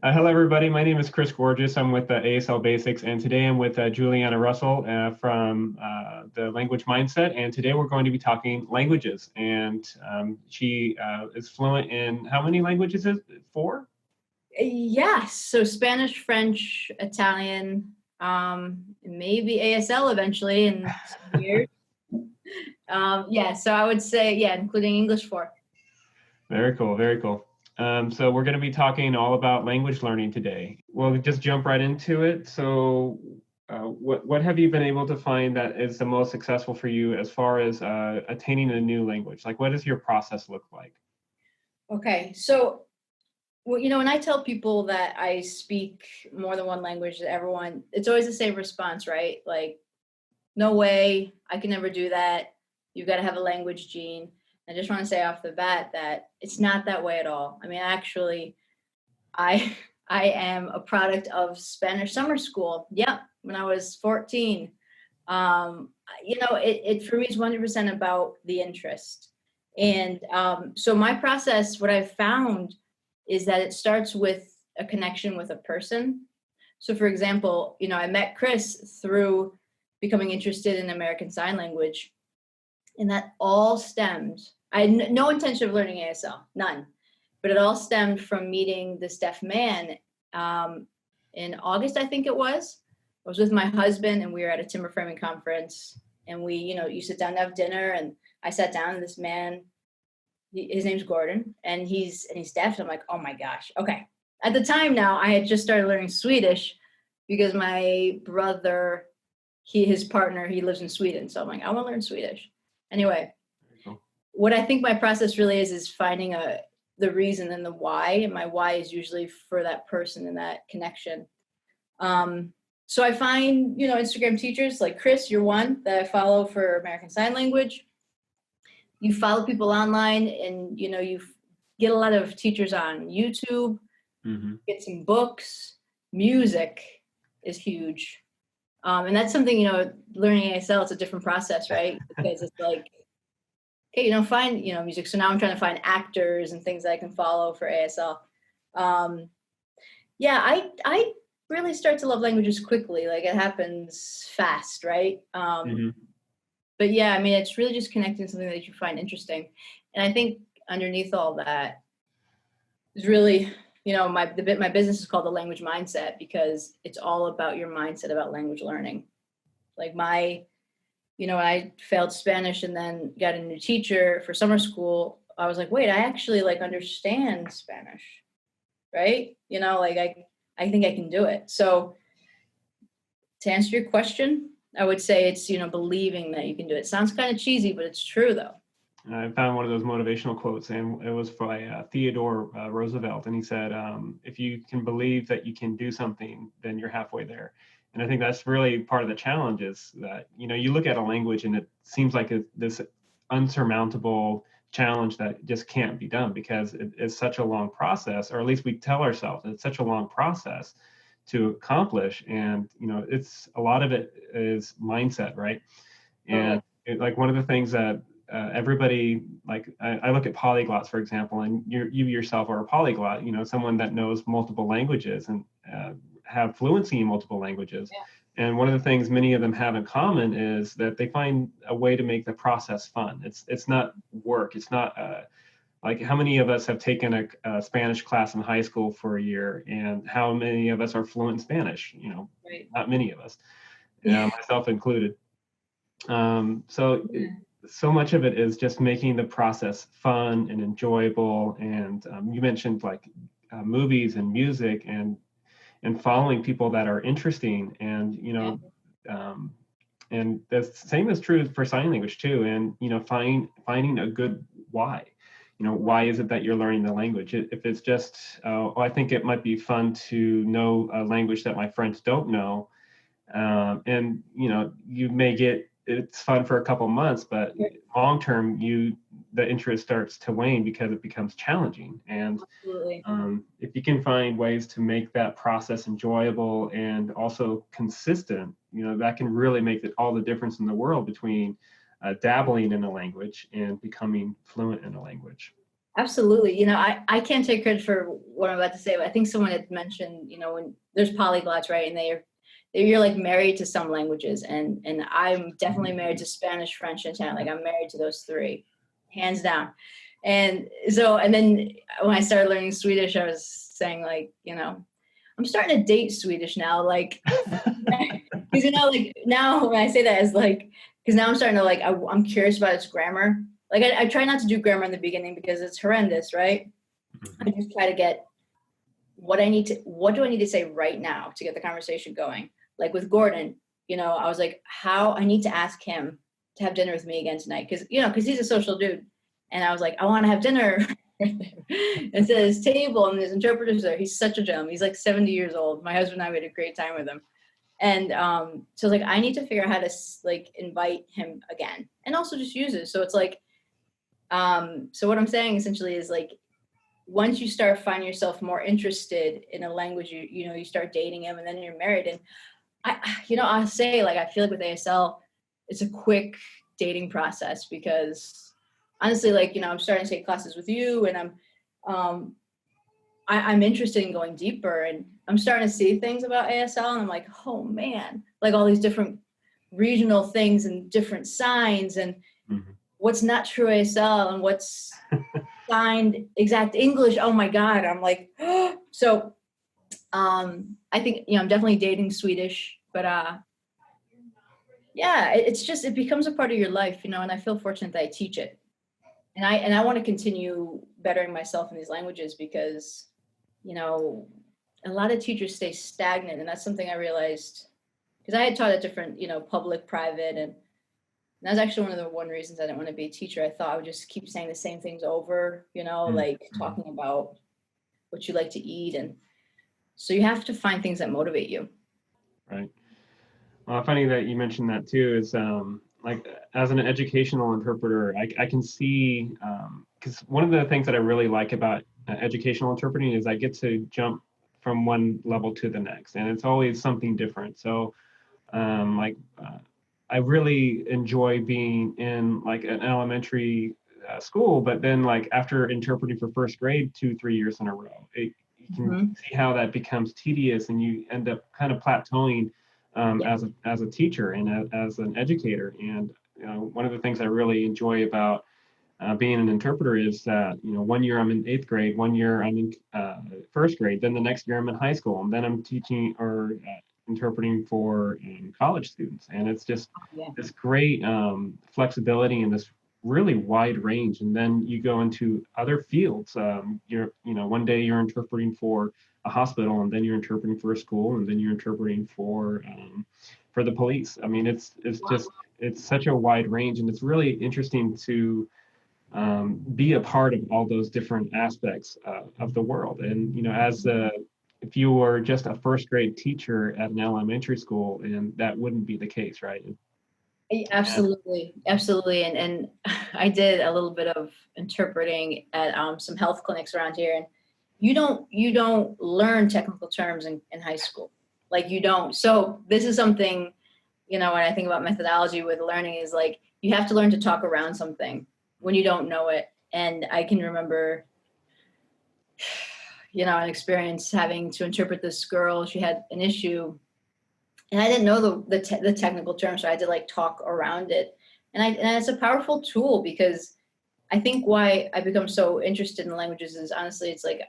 Hello, everybody. My name is Chris Gorges. I'm with ASL Basics, and today I'm with Juliana Russell from the Language Mindset. And today we're going to be talking languages. And she is fluent in how many languages is it? Four? Yes, so Spanish, French, Italian, maybe ASL eventually in some years. Yeah, so I would say, yeah, including English 4. Very cool, very cool. So we're going to be talking all about language learning today. We'll just jump right into it. So what have you been able to find that is the most successful for you as far as attaining a new language? Like, what does your process look like? Okay, so when I tell people that I speak more than one language, everyone, it's always the same response, right? Like, no way, I can never do that. You've got to have a language gene. I just want to say off the bat that it's not that way at all. I mean, actually, I I am a product of Spanish summer school. Yep, when I was 14. It for me is 100% about the interest. And so my process, what I've found is that it starts with a connection with a person. So for example, I met Chris through becoming interested in American Sign Language. And that all stemmed, I had no intention of learning ASL, none. But it all stemmed from meeting this deaf man in August, I think it was. I was with my husband and we were at a timber framing conference. And you sit down to have dinner, and I sat down, and this man, his name's Gordon, and he's deaf. So I'm like, oh my gosh, okay. At the time now, I had just started learning Swedish because my brother, his partner, he lives in Sweden. So I'm like, I want to learn Swedish. Anyway, what I think my process really is finding the reason and the why. And my why is usually for that person and that connection. So I find, Instagram teachers like Chris, you're one that I follow for American Sign Language. You follow people online, and, you get a lot of teachers on YouTube, get some books. Music is huge. And that's something, learning ASL, it's a different process, right? Because it's like, okay, find, music. So now I'm trying to find actors and things that I can follow for ASL. Yeah, I really start to love languages quickly. Like, it happens fast, right? But yeah, I mean, it's really just connecting something that you find interesting. And I think underneath all that is really, my business is called the Language Mindset, because it's all about your mindset about language learning. Like when I failed Spanish and then got a new teacher for summer school, I was like, wait, I actually understand Spanish, right? I think I can do it. So to answer your question, I would say it's, believing that you can do it. Sounds kind of cheesy, but it's true though. I found one of those motivational quotes, and it was by Theodore Roosevelt. And he said, if you can believe that you can do something, then you're halfway there. And I think that's really part of the challenge, is that, you look at a language and it seems like this unsurmountable challenge that just can't be done because it's such a long process, or at least we tell ourselves it's such a long process to accomplish. And, it's a lot of it is mindset, right? And like one of the things that everybody, like I look at polyglots, for example, and you yourself are a polyglot, someone that knows multiple languages and have fluency in multiple languages. Yeah. And one of the things many of them have in common is that they find a way to make the process fun. It's not work. It's not like, how many of us have taken a Spanish class in high school for a year, and how many of us are fluent in Spanish? Right. Not many of us, myself included. So much of it is just making the process fun and enjoyable. And you mentioned like movies and music and following people that are interesting, and and the same is true for sign language too. And finding a good why. Why is it that you're learning the language? If it's just, I think it might be fun to know a language that my friends don't know, and you may get, it's fun for a couple months, but long term the interest starts to wane because it becomes challenging. And if you can find ways to make that process enjoyable and also consistent, that can really make all the difference in the world between dabbling in a language and becoming fluent in a language. Absolutely. I can't take credit for what I'm about to say, but I think someone had mentioned, when there's polyglots, right? And you're like married to some languages, and I'm definitely married to Spanish, French, and Italian. Like I'm married to those three, hands down. And so, and then when I started learning Swedish, I was saying like, I'm starting to date Swedish now, like, because like now when I say that, it's like, because now I'm starting to like, I'm curious about its grammar. Like I try not to do grammar in the beginning because it's horrendous, right? I just try to get what do I need to say right now to get the conversation going? Like with Gordon, I was like, I need to ask him to have dinner with me again tonight. Because he's a social dude. And I was like, I want to have dinner instead of his table, and his interpreter's there. He's such a gem. He's like 70 years old. My husband and I had a great time with him. And so like, I need to figure out how to like invite him again and also just use it. So it's like, so what I'm saying essentially is like, once you start finding yourself more interested in a language, you start dating him and then you're married. And I'll say like, I feel like with ASL, it's a quick dating process because honestly, like, I'm starting to take classes with you and I'm interested in going deeper, and I'm starting to see things about ASL and I'm like, oh man, like all these different regional things and different signs and what's not true ASL and what's signed exact English. Oh my God. I'm like, so I think, I'm definitely dating Swedish, but yeah, it becomes a part of your life, and I feel fortunate that I teach it. And I want to continue bettering myself in these languages because, a lot of teachers stay stagnant. And that's something I realized because I had taught at different, public, private, and that's actually one reasons I didn't want to be a teacher. I thought I would just keep saying the same things over, like talking about what you like to eat. And so you have to find things that motivate you. Right. Well, funny that you mentioned that too is like as an educational interpreter, I can see, because one of the things that I really like about educational interpreting is I get to jump from one level to the next, and it's always something different. So I really enjoy being in like an elementary school, but then like after interpreting for first grade 2-3 years in a row, you can see how that becomes tedious, and you end up kind of plateauing as a teacher and as an educator. And one of the things I really enjoy about being an interpreter is that 1 year I'm in 8th grade, 1 year I'm in first grade, then the next year I'm in high school, and then I'm teaching or interpreting for college students. And it's just this great flexibility and this really wide range. And then you go into other fields. One day you're interpreting for a hospital, and then you're interpreting for a school, and then you're interpreting for the police. I mean, it's such a wide range, and it's really interesting to be a part of all those different aspects of the world. And if you were just a first grade teacher at an elementary school, and that wouldn't be the case, right? Absolutely. And I did a little bit of interpreting at some health clinics around here, and you don't learn technical terms in high school. Like you don't. So this is something, when I think about methodology with learning is like, you have to learn to talk around something when you don't know it. And I can remember, an experience having to interpret this girl. She had an issue and I didn't know the technical terms, so I had to like talk around it. And it's a powerful tool because I think why I become so interested in languages is honestly, it's like,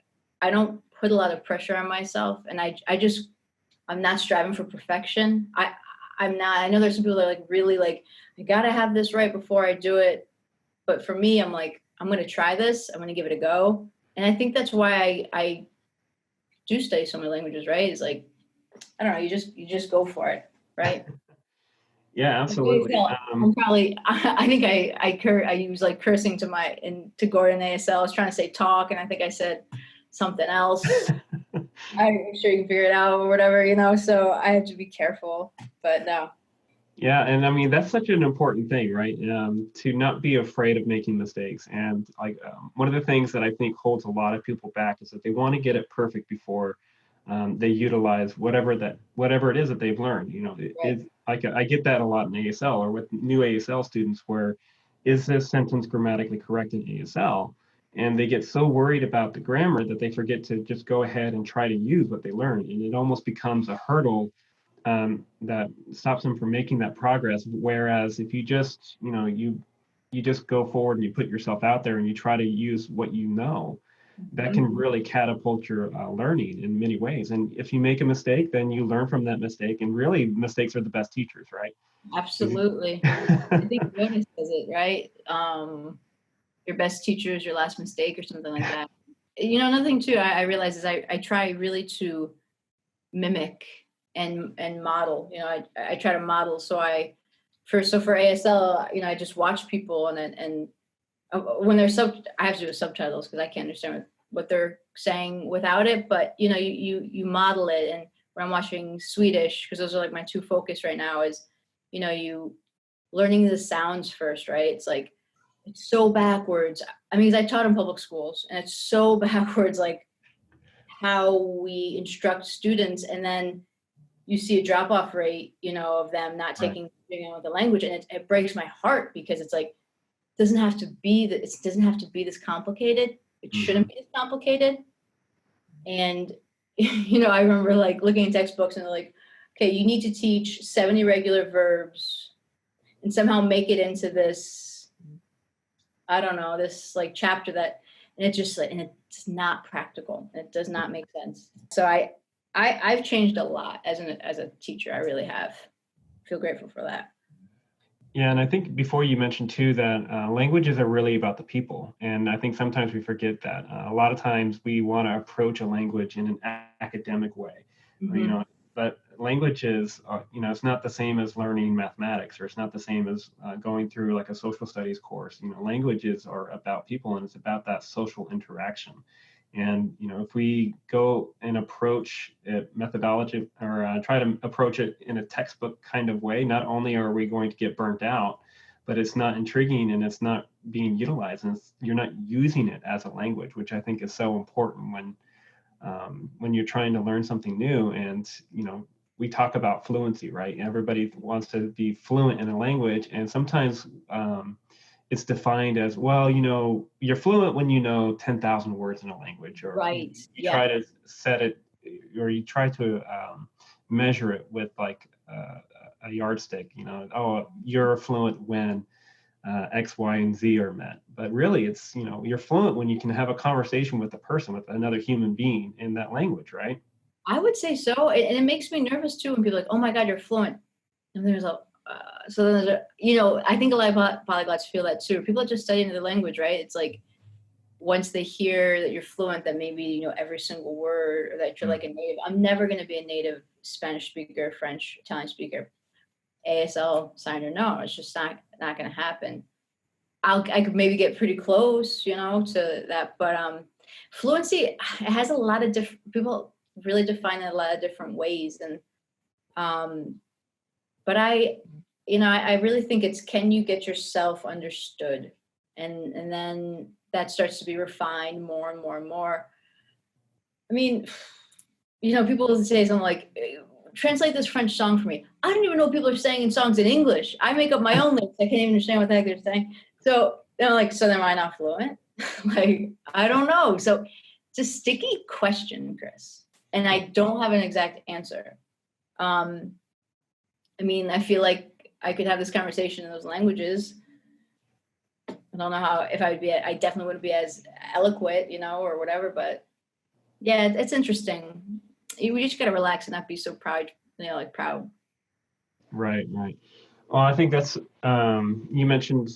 I don't put a lot of pressure on myself, and I'm not striving for perfection. I'm not. I know there's some people that are like really like, I gotta have this right before I do it. But for me, I'm like, I'm gonna try this. I'm gonna give it a go. And I think that's why I do study so many languages, right? It's like, I don't know, you just go for it, right? Yeah, absolutely. I'm probably, I think I use like cursing to Gordon ASL. I was trying to say talk, and I think I said something else. I'm sure you can figure it out or whatever, so I have to be careful, but no. Yeah, and I mean, that's such an important thing, right? To not be afraid of making mistakes. And like one of the things that I think holds a lot of people back is that they want to get it perfect before they utilize whatever it is that they've learned. I get that a lot in ASL or with new ASL students, where is this sentence grammatically correct in ASL? And they get so worried about the grammar that they forget to just go ahead and try to use what they learn. And it almost becomes a hurdle that stops them from making that progress. Whereas if you just, you just go forward and you put yourself out there and you try to use what you know, that can really catapult your learning in many ways. And if you make a mistake, then you learn from that mistake. And really, mistakes are the best teachers, right? Absolutely. I think Jonas says it, right? Your best teacher is your last mistake, or something like that. Another thing too, I realize is I try really to mimic and model. I try to model. So for ASL, I just watch people, and when they're I have to do with subtitles because I can't understand what they're saying without it. But you model it. And when I'm watching Swedish, because those are like my two focus right now, is you learning the sounds first, right? It's like, it's so backwards. I mean, I taught in public schools, and it's so backwards, like how we instruct students, and then you see a drop-off rate, of them not taking the language, and it breaks my heart, because it's like, it doesn't have to be this complicated. It shouldn't be this complicated. And I remember like looking at textbooks, and they're like, okay, you need to teach 7 irregular verbs and somehow make it into this, I don't know, this like chapter and it's not practical. It does not make sense. So I've changed a lot as a teacher. I really have. Feel grateful for that. Yeah, and I think before you mentioned too that languages are really about the people, and I think sometimes we forget that. A lot of times we want to approach a language in an academic way, but languages, it's not the same as learning mathematics, or it's not the same as going through like a social studies course. Languages are about people, and it's about that social interaction. And if we go and approach it methodology, or try to approach it in a textbook kind of way, not only are we going to get burnt out, but it's not intriguing, and it's not being utilized, and you're not using it as a language, which I think is so important when you're trying to learn something new. And we talk about fluency, right? Everybody wants to be fluent in a language, and sometimes it's defined as, well, you're fluent when you know 10,000 words in a language, or right. You try to set it, or you try to measure it with like a yardstick, oh, you're fluent when X, Y, and Z are met. But really, it's, you're fluent when you can have a conversation with a person, with another human being in that language, right? I would say so. And it makes me nervous too when people are like, oh my God, you're fluent. And there's I think a lot of polyglots feel that too. People are just studying the language, right? It's like, once they hear that you're fluent, that maybe you know every single word, or that you're like a native. I'm never going to be a native Spanish speaker, French, Italian speaker, ASL signer. No, it's just not going to happen. I could maybe get pretty close, to that. But fluency, it has a lot of different people really define it a lot of different ways. And but I really think it's, can you get yourself understood? And then that starts to be refined more and more and more. I mean, people will say something like, translate this French song for me. I don't even know what people are saying in songs in English. I make up my own lyrics. I can't even understand what the heck they're saying. So they're like, so am I not fluent? Like, I don't know. So it's a sticky question, Chris. And I don't have an exact answer. I mean, I feel like I could have this conversation in those languages. I don't know if I would be, I definitely wouldn't be as eloquent, or whatever, but yeah, it's interesting. We just got to relax and not be so proud, proud. Right. Well, I think that's, you mentioned,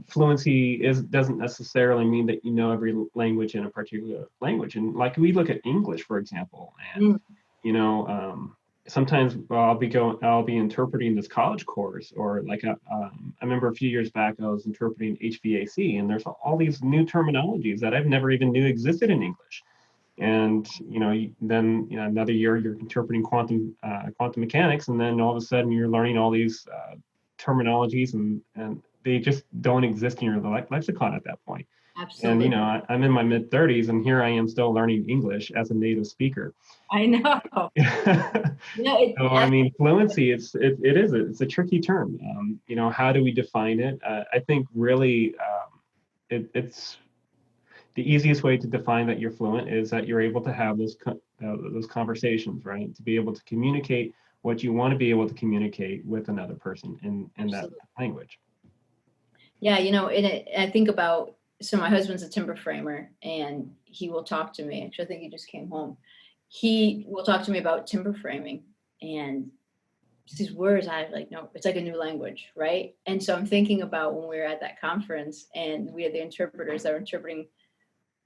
fluency doesn't necessarily mean that you know every language in a particular language. And like we look at English, for example, and, sometimes I'll be interpreting this college course, or like I remember a few years back I was interpreting HVAC, and there's all these new terminologies that I've never even knew existed in English. And then another year you're interpreting quantum mechanics, and then all of a sudden you're learning all these terminologies, and they just don't exist in your lexicon at that point. Absolutely. And I'm in my mid 30s, and here I am still learning English as a native speaker. I know. So I mean, fluency, it's a tricky term. How do we define it? I think really it's the easiest way to define that you're fluent is that you're able to have those conversations, right? To be able to communicate what you want to be able to communicate with another person in that language. Yeah, and I think about, so my husband's a timber framer, and he will talk to me. Actually, I think he just came home. He will talk to me about timber framing, and these words I like, no, it's like a new language, right? And so I'm thinking about when we were at that conference and we had the interpreters that were interpreting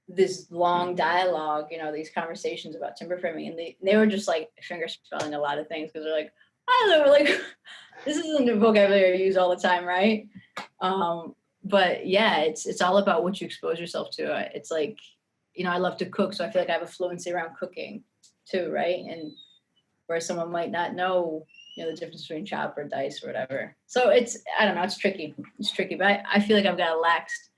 this long dialogue, these conversations about timber framing, and they were just like finger spelling a lot of things because they're like, I don't know, like this isn't a vocabulary I use all the time, right? But yeah, it's all about what you expose yourself to. It's like, I love to cook, so I feel like I have a fluency around cooking too, right? And where someone might not know, the difference between chop or dice or whatever. So I don't know, it's tricky. It's tricky, but I feel like I've got a laxed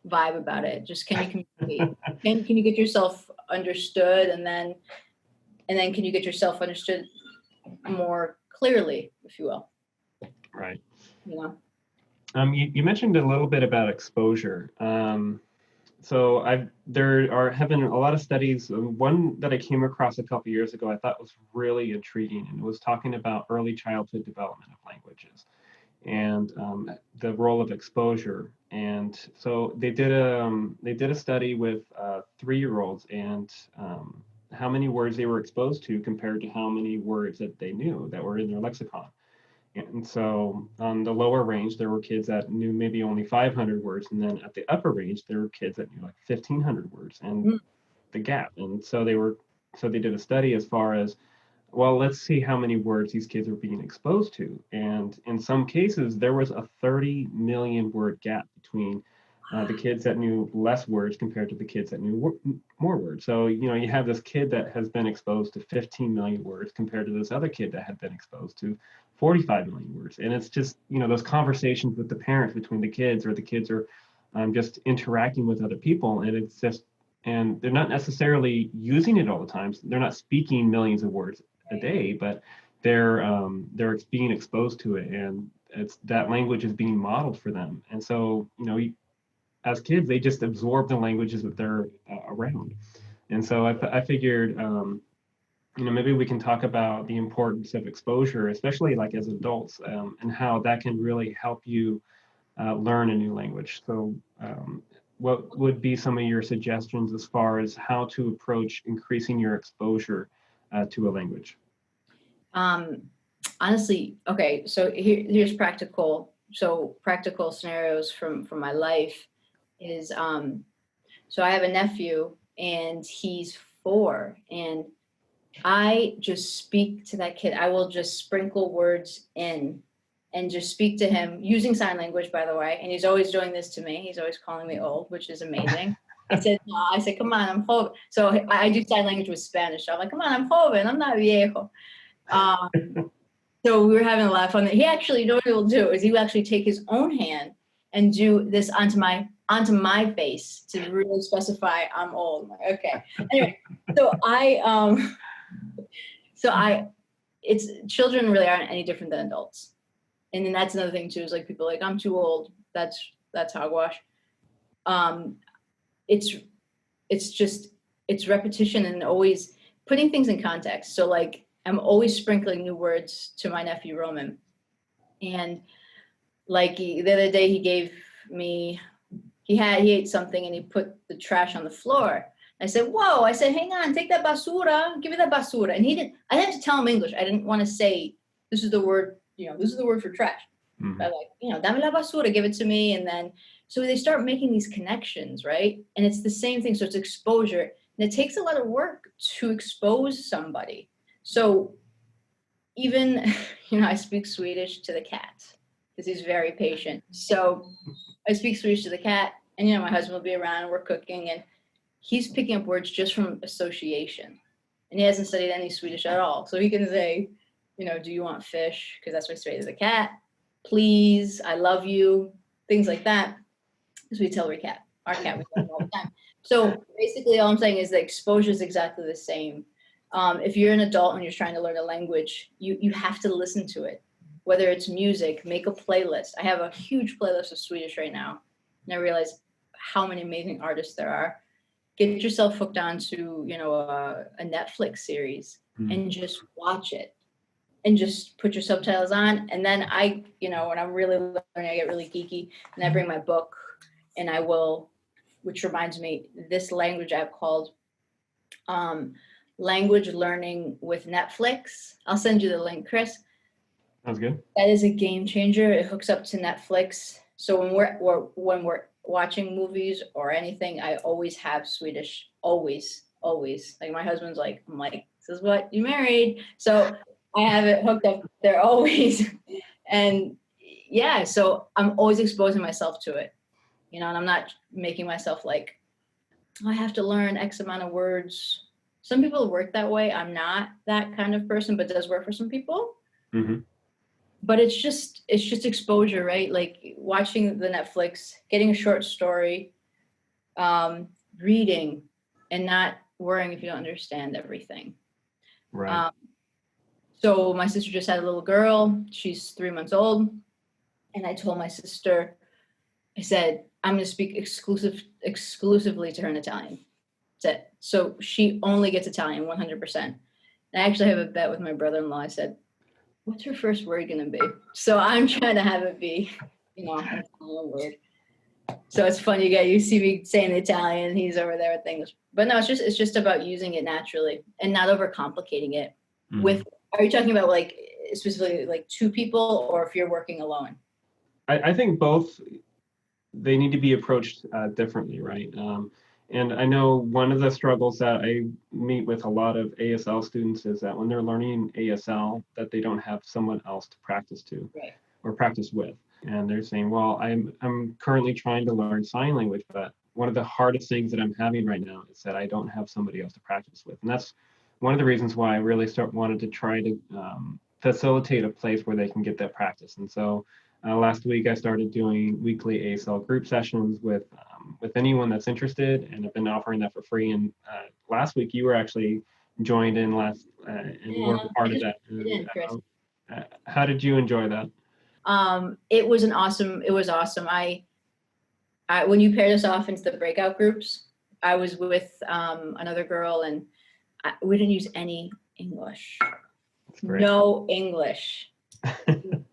vibe about it. Just can you communicate? Can you get yourself understood, and then can you get yourself understood more clearly, if you will? Right. You mentioned a little bit about exposure. So have been a lot of studies. One that I came across a couple years ago I thought was really intriguing, and it was talking about early childhood development of languages and the role of exposure. And so they did a study with 3-year-olds and how many words they were exposed to compared to how many words that they knew that were in their lexicon. And so on the lower range, there were kids that knew maybe only 500 words. And then at the upper range, there were kids that knew like 1,500 words, and the gap. And so they did a study as far as, well, let's see how many words these kids are being exposed to. And in some cases, there was a 30 million word gap between the kids that knew less words compared to the kids that knew more words. So, you have this kid that has been exposed to 15 million words compared to this other kid that had been exposed to 45 million words. And it's just, those conversations with the parents between the kids, or the kids are just interacting with other people. And it's just, and they're not necessarily using it all the time. They're not speaking millions of words a day, but they're being exposed to it, and it's that language is being modeled for them. And so, as kids, they just absorb the languages that they're around. And so I figured, maybe we can talk about the importance of exposure, especially like as adults, and how that can really help you learn a new language. So what would be some of your suggestions as far as how to approach increasing your exposure to a language? Honestly, okay, so here's practical scenarios from my life is, so I have a nephew and he's 4, and I just speak to that kid. I will just sprinkle words in and just speak to him using sign language, by the way. And he's always doing this to me. He's always calling me old, which is amazing. I said, come on, I'm joven. So I do sign language with Spanish. So I'm like, come on, I'm joven, I'm not viejo. So we were having a lot of fun. He actually, what he will do is he will actually take his own hand and do this onto my face to really specify I'm old. I'm like, okay. Anyway, it's children really aren't any different than adults. And then that's another thing too, is like people are like, I'm too old. That's hogwash. It's repetition and always putting things in context. So like I'm always sprinkling new words to my nephew Roman. And like the other day he ate something and he put the trash on the floor. I said, whoa, hang on, take that basura, give me that basura. And I didn't have to tell him English. I didn't want to say, this is the word for trash. Mm-hmm. I like, dame la basura, give it to me. And then, so they start making these connections, right? And it's the same thing. So it's exposure. And it takes a lot of work to expose somebody. So even, I speak Swedish to the cat because he's very patient. So I speak Swedish to the cat, and, my husband will be around and we're cooking, and he's picking up words just from association. And he hasn't studied any Swedish at all. So he can say, do you want fish? Because that's what I say to the cat. Please, I love you. Things like that. Because we tell our cat we tell him all the time. So basically all I'm saying is the exposure is exactly the same. If you're an adult and you're trying to learn a language, you have to listen to it. Whether it's music, make a playlist. I have a huge playlist of Swedish right now. And I realize how many amazing artists there are. get yourself hooked onto, a Netflix series and just watch it and just put your subtitles on. And then when I'm really learning, I get really geeky and I bring my book and I will, which reminds me, this language app called Language Learning with Netflix. I'll send you the link, Chris. Sounds good. That is a game changer. It hooks up to Netflix. So when we're watching movies or anything, I always have Swedish. Always. Like my husband's like, I'm like, this is what you married. So I have it hooked up there always. And yeah, so I'm always exposing myself to it, and I'm not making myself like, I have to learn X amount of words. Some people work that way. I'm not that kind of person, but it does work for some people. Mm-hmm. But it's just exposure, right? Like watching the Netflix, getting a short story, reading, and not worrying if you don't understand everything. Right. So my sister just had a little girl. She's 3 months old. And I told my sister, I said, I'm going to speak exclusively to her in Italian. That's it. So she only gets Italian 100%. And I actually have a bet with my brother-in-law. I said, what's her first word going to be? So I'm trying to have it be, an Italian word. So it's fun. You see me saying Italian, he's over there with things. But no, it's just about using it naturally and not overcomplicating it. Are you talking about like specifically like two people, or if you're working alone? I think both, they need to be approached differently, right? And I know one of the struggles that I meet with a lot of ASL students is that when they're learning ASL, that they don't have someone else to practice to, right, or practice with. And they're saying, well, I'm currently trying to learn sign language, but one of the hardest things that I'm having right now is that I don't have somebody else to practice with. And that's one of the reasons why I really wanted to try to facilitate a place where they can get that practice. And so last week I started doing weekly ASL group sessions with anyone that's interested, and I've been offering that for free. And last week you were actually joined in and were part of that. How did you enjoy that? It was awesome. I when you paired us off into the breakout groups, I was with another girl, and we didn't use any English. No English.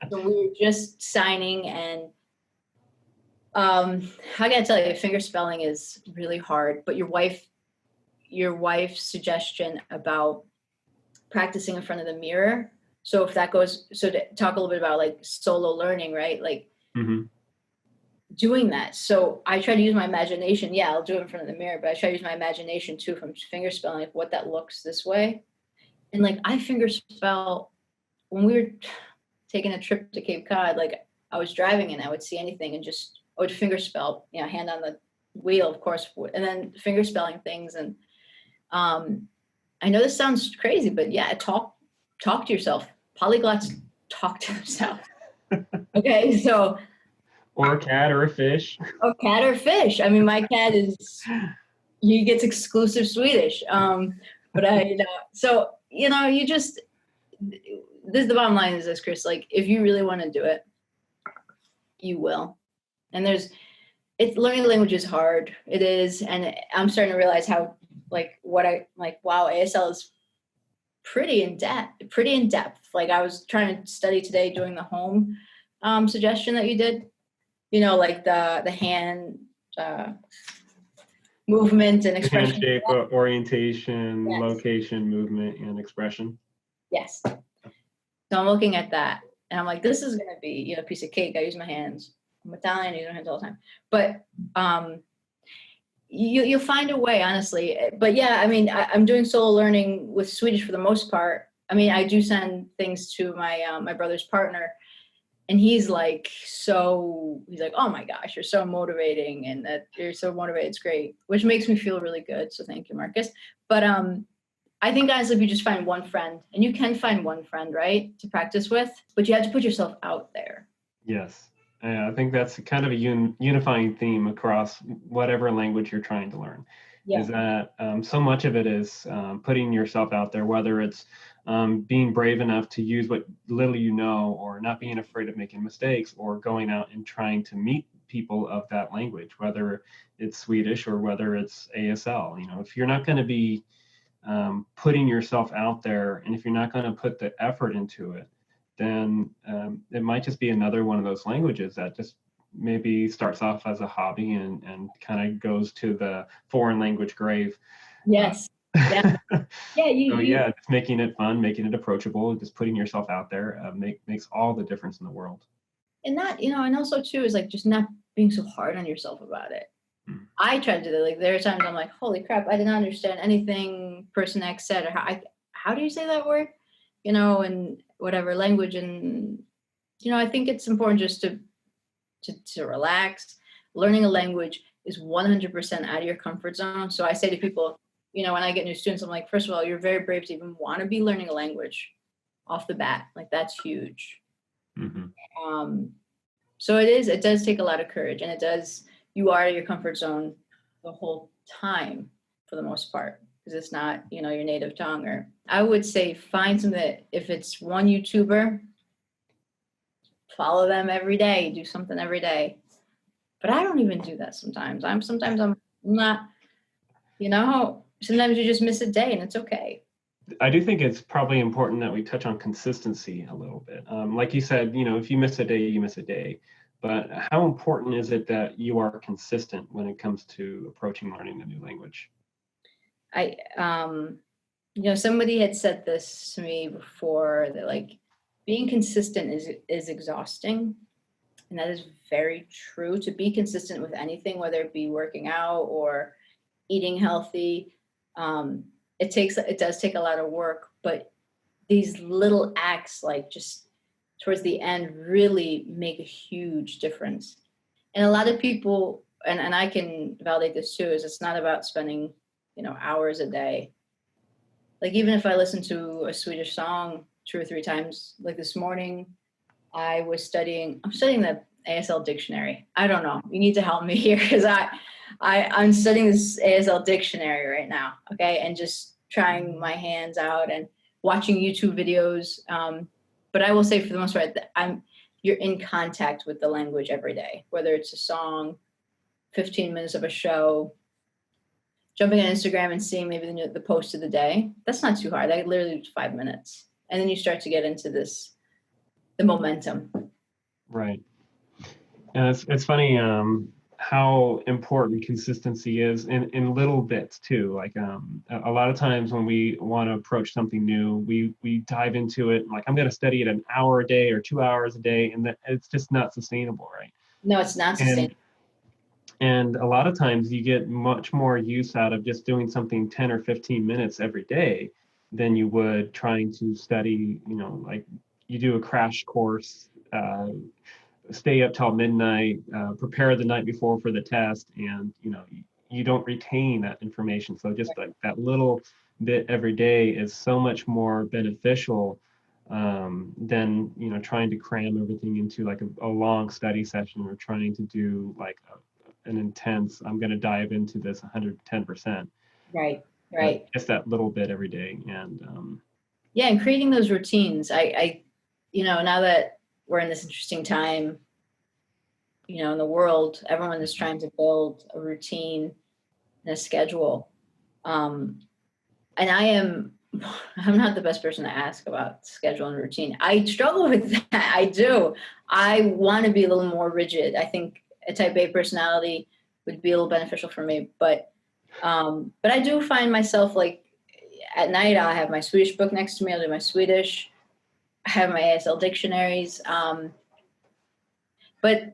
So we were just signing, and I gotta tell you, finger spelling is really hard. But your wife's suggestion about practicing in front of the mirror. So if that goes, so to talk a little bit about like solo learning, right? Like doing that. So I try to use my imagination. Yeah, I'll do it in front of the mirror, but I try to use my imagination too from finger spelling, like what that looks this way. And like I finger spell when we were taking a trip to Cape Cod, like I was driving and I would see anything and just I would finger spell, hand on the wheel, of course, and then finger spelling things. And I know this sounds crazy, but yeah, talk to yourself. Polyglots talk to themselves. Okay, so. Or a cat or a fish. A cat or fish. I mean, my cat he gets exclusive Swedish. But so, you just, the bottom line is this, Chris, like if you really want to do it, you will. And learning a language is hard. It is. And I'm starting to realize how, wow, ASL is pretty in depth. Like I was trying to study today doing the home suggestion that you did, like the hand movement and expression. Hand shape, orientation, yes. Location, movement, and expression. Yes. So I'm looking at that and I'm like, this is going to be, a piece of cake. I use my hands. I'm Italian, I use my hands all the time. But you'll find a way, honestly. But yeah, I mean, I'm doing solo learning with Swedish for the most part. I mean, I do send things to my brother's partner, and he's like, oh my gosh, you're so motivating, and that you're so motivated. It's great, which makes me feel really good. So thank you, Marcus. But I think honestly, if you just find one friend, and you can find one friend, right, to practice with, but you have to put yourself out there. Yes. I think that's kind of a unifying theme across whatever language you're trying to learn. Yeah. Is that so much of it is putting yourself out there, whether it's being brave enough to use what little you know, or not being afraid of making mistakes, or going out and trying to meet people of that language, whether it's Swedish or whether it's ASL. You know, if you're not going to be putting yourself out there, and if you're not going to put the effort into it, then it might just be another one of those languages that just maybe starts off as a hobby and kind of goes to the foreign language grave. Yes. Yeah. Yeah. So yeah, just making it fun, making it approachable, just putting yourself out there makes all the difference in the world. And that, and also too is like just not being so hard on yourself about it. I try to do that. Like there are times I'm like, holy crap, I didn't understand anything person X said, or how do you say that word? In whatever language. And, I think it's important just to relax. Learning a language is 100% out of your comfort zone. So I say to people, when I get new students, I'm like, first of all, you're very brave to even want to be learning a language off the bat. Like that's huge. So it does take a lot of courage, and you are in your comfort zone the whole time for the most part, because it's not, your native tongue. Or I would say find something that, if it's one YouTuber, follow them every day, do something every day. But I don't even do that sometimes. I'm not, sometimes you just miss a day and it's okay. I do think it's probably important that we touch on consistency a little bit. Like you said, if you miss a day, you miss a day. But how important is it that you are consistent when it comes to approaching learning a new language? Somebody had said this to me before, that like being consistent is exhausting. And that is very true. To be consistent with anything, whether it be working out or eating healthy, it does take a lot of work, but these little acts, like just towards the end, really make a huge difference. And a lot of people, and I can validate this too, is it's not about spending, hours a day. Like even if I listen to a Swedish song 2 or 3 times, like this morning, I'm studying the ASL dictionary. I don't know. You need to help me here, because I'm studying this ASL dictionary right now. Okay. And just trying my hands out and watching YouTube videos. But I will say, for the most part, you're in contact with the language every day, whether it's a song, 15 minutes of a show, jumping on Instagram and seeing maybe the post of the day. That's not too hard. That literally 5 minutes. And then you start to get into the momentum. Right. And it's funny how important consistency is in little bits too. Like a lot of times when we want to approach something new, we dive into it like, I'm going to study it an hour a day or 2 hours a day, and it's just not sustainable, right? No, it's not sustainable. And a lot of times you get much more use out of just doing something 10 or 15 minutes every day than you would trying to study, like you do a crash course, stay up till midnight, prepare the night before for the test, and you don't retain that information. So just like that little bit every day is so much more beneficial than trying to cram everything into like a long study session, or trying to do like an intense, I'm going to dive into this 110%. Right. Just that little bit every day. And and creating those routines. I now that we're in this interesting time, in the world, everyone is trying to build a routine and a schedule. And I'm not the best person to ask about schedule and routine. I struggle with that. I do. I want to be a little more rigid. I think a type A personality would be a little beneficial for me, but I do find myself, like, at night I'll have my Swedish book next to me. I'll do my Swedish. I have my ASL dictionaries. But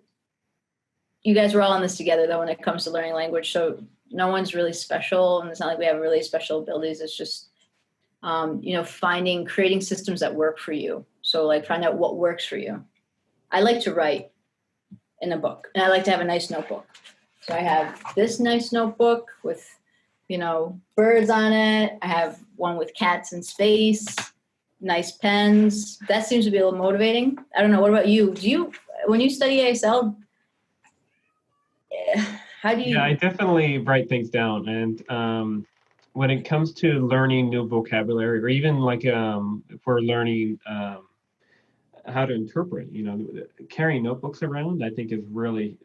you guys were all in this together, though, when it comes to learning language. So no one's really special, and it's not like we have really special abilities. It's just, creating systems that work for you. So like find out what works for you. I like to write in a book, and I like to have a nice notebook. So I have this nice notebook with, birds on it. I have one with cats in space, nice pens. That seems to be a little motivating. I don't know. What about you? When you study ASL, how do you? Yeah, I definitely write things down. And when it comes to learning new vocabulary, or even like if we're learning how to interpret, carrying notebooks around, I think is really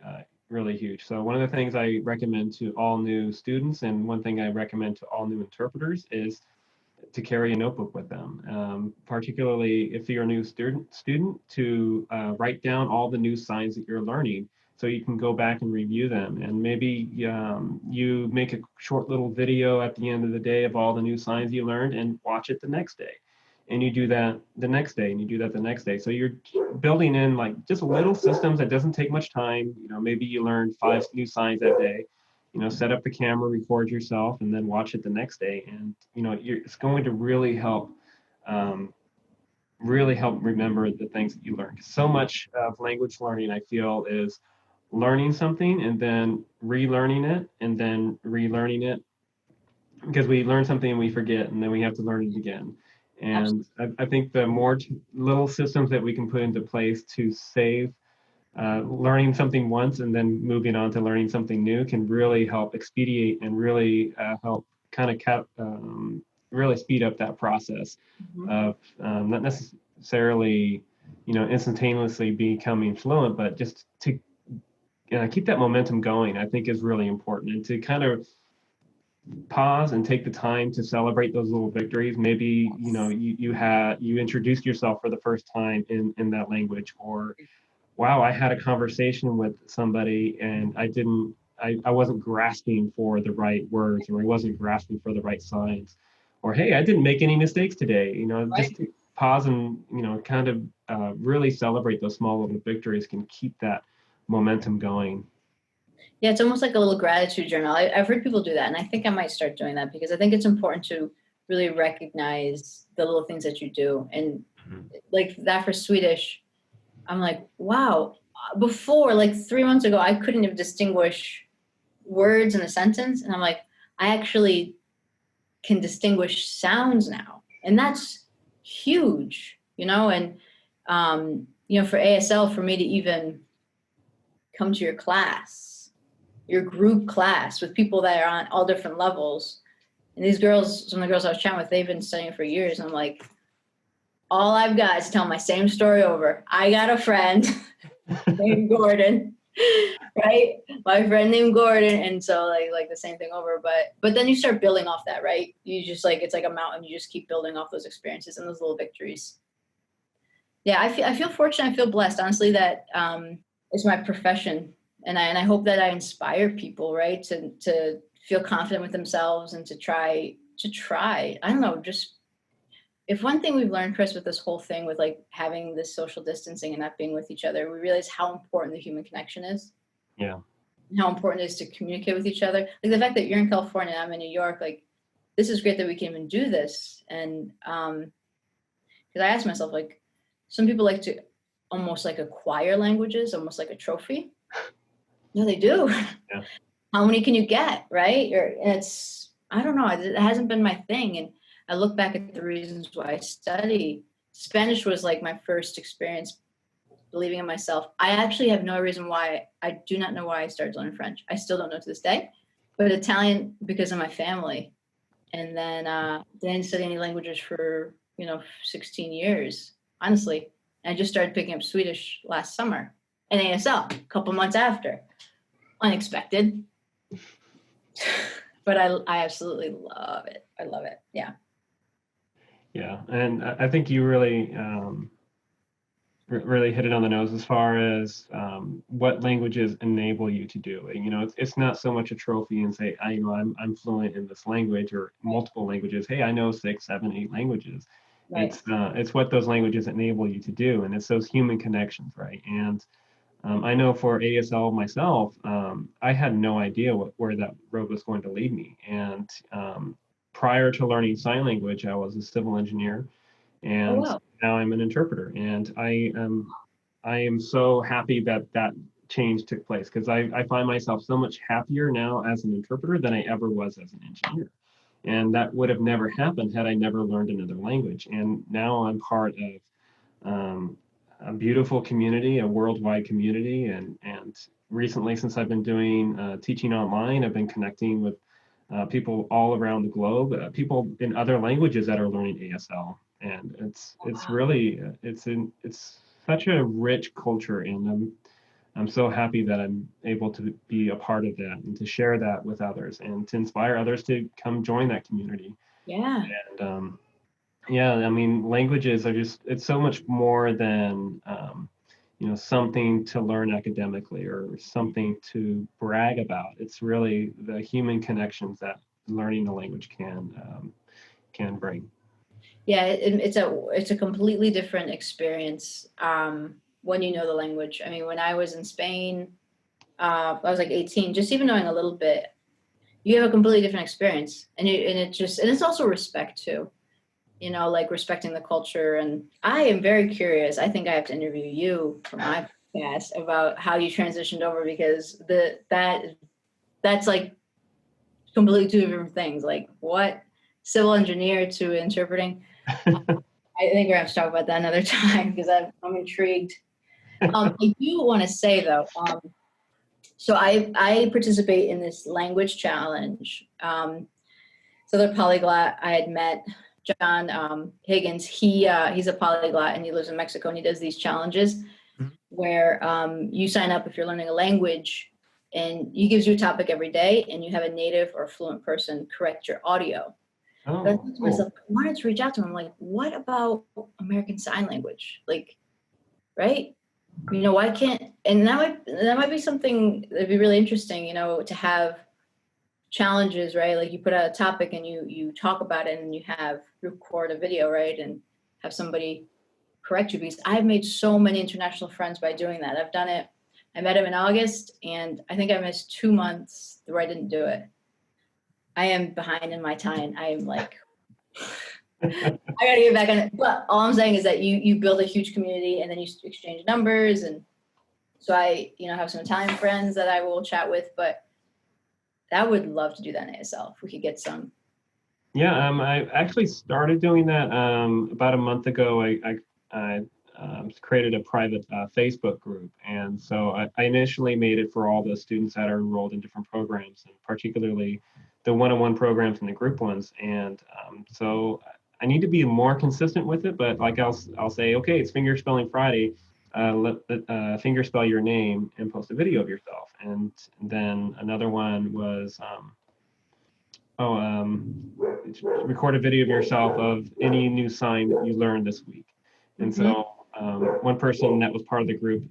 really huge. So one of the things I recommend to all new students, and one thing I recommend to all new interpreters, is to carry a notebook with them, particularly if you're a new student to write down all the new signs that you're learning so you can go back and review them. And maybe you make a short little video at the end of the day of all the new signs you learned and watch it the next day. And you do that the next day, and you do that the next day. So you're building in like just little systems that doesn't take much time. Maybe you learn 5 new signs that day. Set up the camera, record yourself, and then watch it the next day. And it's going to really help remember the things that you learned. So much of language learning, I feel, is learning something and then relearning it and then relearning it, because we learn something and we forget, and then we have to learn it again. And I think the more little systems that we can put into place to save learning something once and then moving on to learning something new can really help expedite and really help kind of really speed up that process of not necessarily instantaneously becoming fluent, but just to keep that momentum going, I think is really important. And to kind of pause and take the time to celebrate those little victories. Maybe you introduced yourself for the first time in that language, or wow, I had a conversation with somebody and I wasn't grasping for the right words, or I wasn't grasping for the right signs, or hey, I didn't make any mistakes today. Just to pause and kind of really celebrate those small little victories can keep that momentum going. Yeah, it's almost like a little gratitude journal. I've heard people do that, and I think I might start doing that, because I think it's important to really recognize the little things that you do. And like that for Swedish, I'm like, wow, before, like 3 months ago, I couldn't have distinguished words in a sentence. And I'm like, I actually can distinguish sounds now. And that's huge, and, for ASL, for me to even come to your class, your group class with people that are on all different levels. And these girls, some of the girls I was chatting with, they've been studying for years. And I'm like, all I've got is tell my same story over. I got a friend named Gordon, right? My friend named Gordon. And so like the same thing over, but then you start building off that, right? You just it's like a mountain. You just keep building off those experiences and those little victories. Yeah, I feel fortunate. I feel blessed, honestly, that it's my profession. And I hope that I inspire people, right, to feel confident with themselves and to try. I don't know, just if one thing we've learned, Chris, with this whole thing with like having this social distancing and not being with each other, we realize how important the human connection is. Yeah. And how important it is to communicate with each other. Like the fact that you're in California and I'm in New York, like this is great that we can even do this. And because I asked myself, like, some people like to almost like acquire languages, almost like a trophy. No, they do. Yeah. How many can you get, right? I don't know, it hasn't been my thing. And I look back at the reasons why I study. Spanish was like my first experience believing in myself. I actually have no reason why. I do not know why I started learning French. I still don't know to this day. But Italian, because of my family. And then didn't study any languages for 16 years, honestly. I just started picking up Swedish last summer, and ASL a couple months after. Unexpected. But I absolutely love it. I love it. Yeah. Yeah, and I think you really really hit it on the nose as far as what languages enable you to do. It's not so much a trophy and say, I'm fluent in this language or multiple languages. Hey, I know 6, 7, 8 languages. Right. It's what those languages enable you to do, and it's those human connections, right? And I know for ASL myself, I had no idea where that road was going to lead me. And prior to learning sign language, I was a civil engineer, and now I'm an interpreter. And I am so happy that change took place, because I find myself so much happier now as an interpreter than I ever was as an engineer. And that would have never happened had I never learned another language. And now I'm part of a beautiful community, a worldwide community. And recently, since I've been doing teaching online, I've been connecting with people all around the globe, people in other languages that are learning ASL. And it's really, it's such a rich culture. And I'm so happy that I'm able to be a part of that and to share that with others and to inspire others to come join that community. Yeah. And yeah, I mean, languages are just, it's so much more than, something to learn academically or something to brag about. It's really the human connections that learning the language can bring. Yeah, it's a completely different experience when you know the language. I mean, when I was in Spain, I was like 18. Just even knowing a little bit, you have a completely different experience, and it's also respect too. Like respecting the culture. And I am very curious. I think I have to interview you for my podcast about how you transitioned over, because that's like completely two different things. Like what civil engineer to interpreting. I think we're going to talk about that another time because I'm intrigued. I do want to say though, so I participate in this language challenge. So the polyglot, I had met John Higgins. He's a polyglot and he lives in Mexico, and he does these challenges where you sign up if you're learning a language, and he gives you a topic every day, and you have a native or fluent person correct your audio. Oh, But I thought to cool. myself, I wanted to reach out to him. I'm like, what about American Sign Language? Like, right? Why can't, and that might be something that'd be really interesting, to have challenges, right? Like you put out a topic and you talk about it, and you record a video, right? And have somebody correct you, because I've made so many international friends by doing that. I've done it. I met him in August, and I think I missed 2 months where I didn't do it. I am behind in my time. I am like, I gotta get back on it. But all I'm saying is that you build a huge community, and then you exchange numbers. And so I, have some Italian friends that I will chat with, but I would love to do that in ASL if we could get some. Yeah, I actually started doing that about a month ago. I created a private Facebook group, and so I initially made it for all the students that are enrolled in different programs, and particularly the one-on-one programs and the group ones. And so I need to be more consistent with it. But like I'll say, okay, it's Finger Spelling Friday. Let finger spell your name and post a video of yourself. And then another one was record a video of yourself of any new sign that you learned this week. And so one person that was part of the group,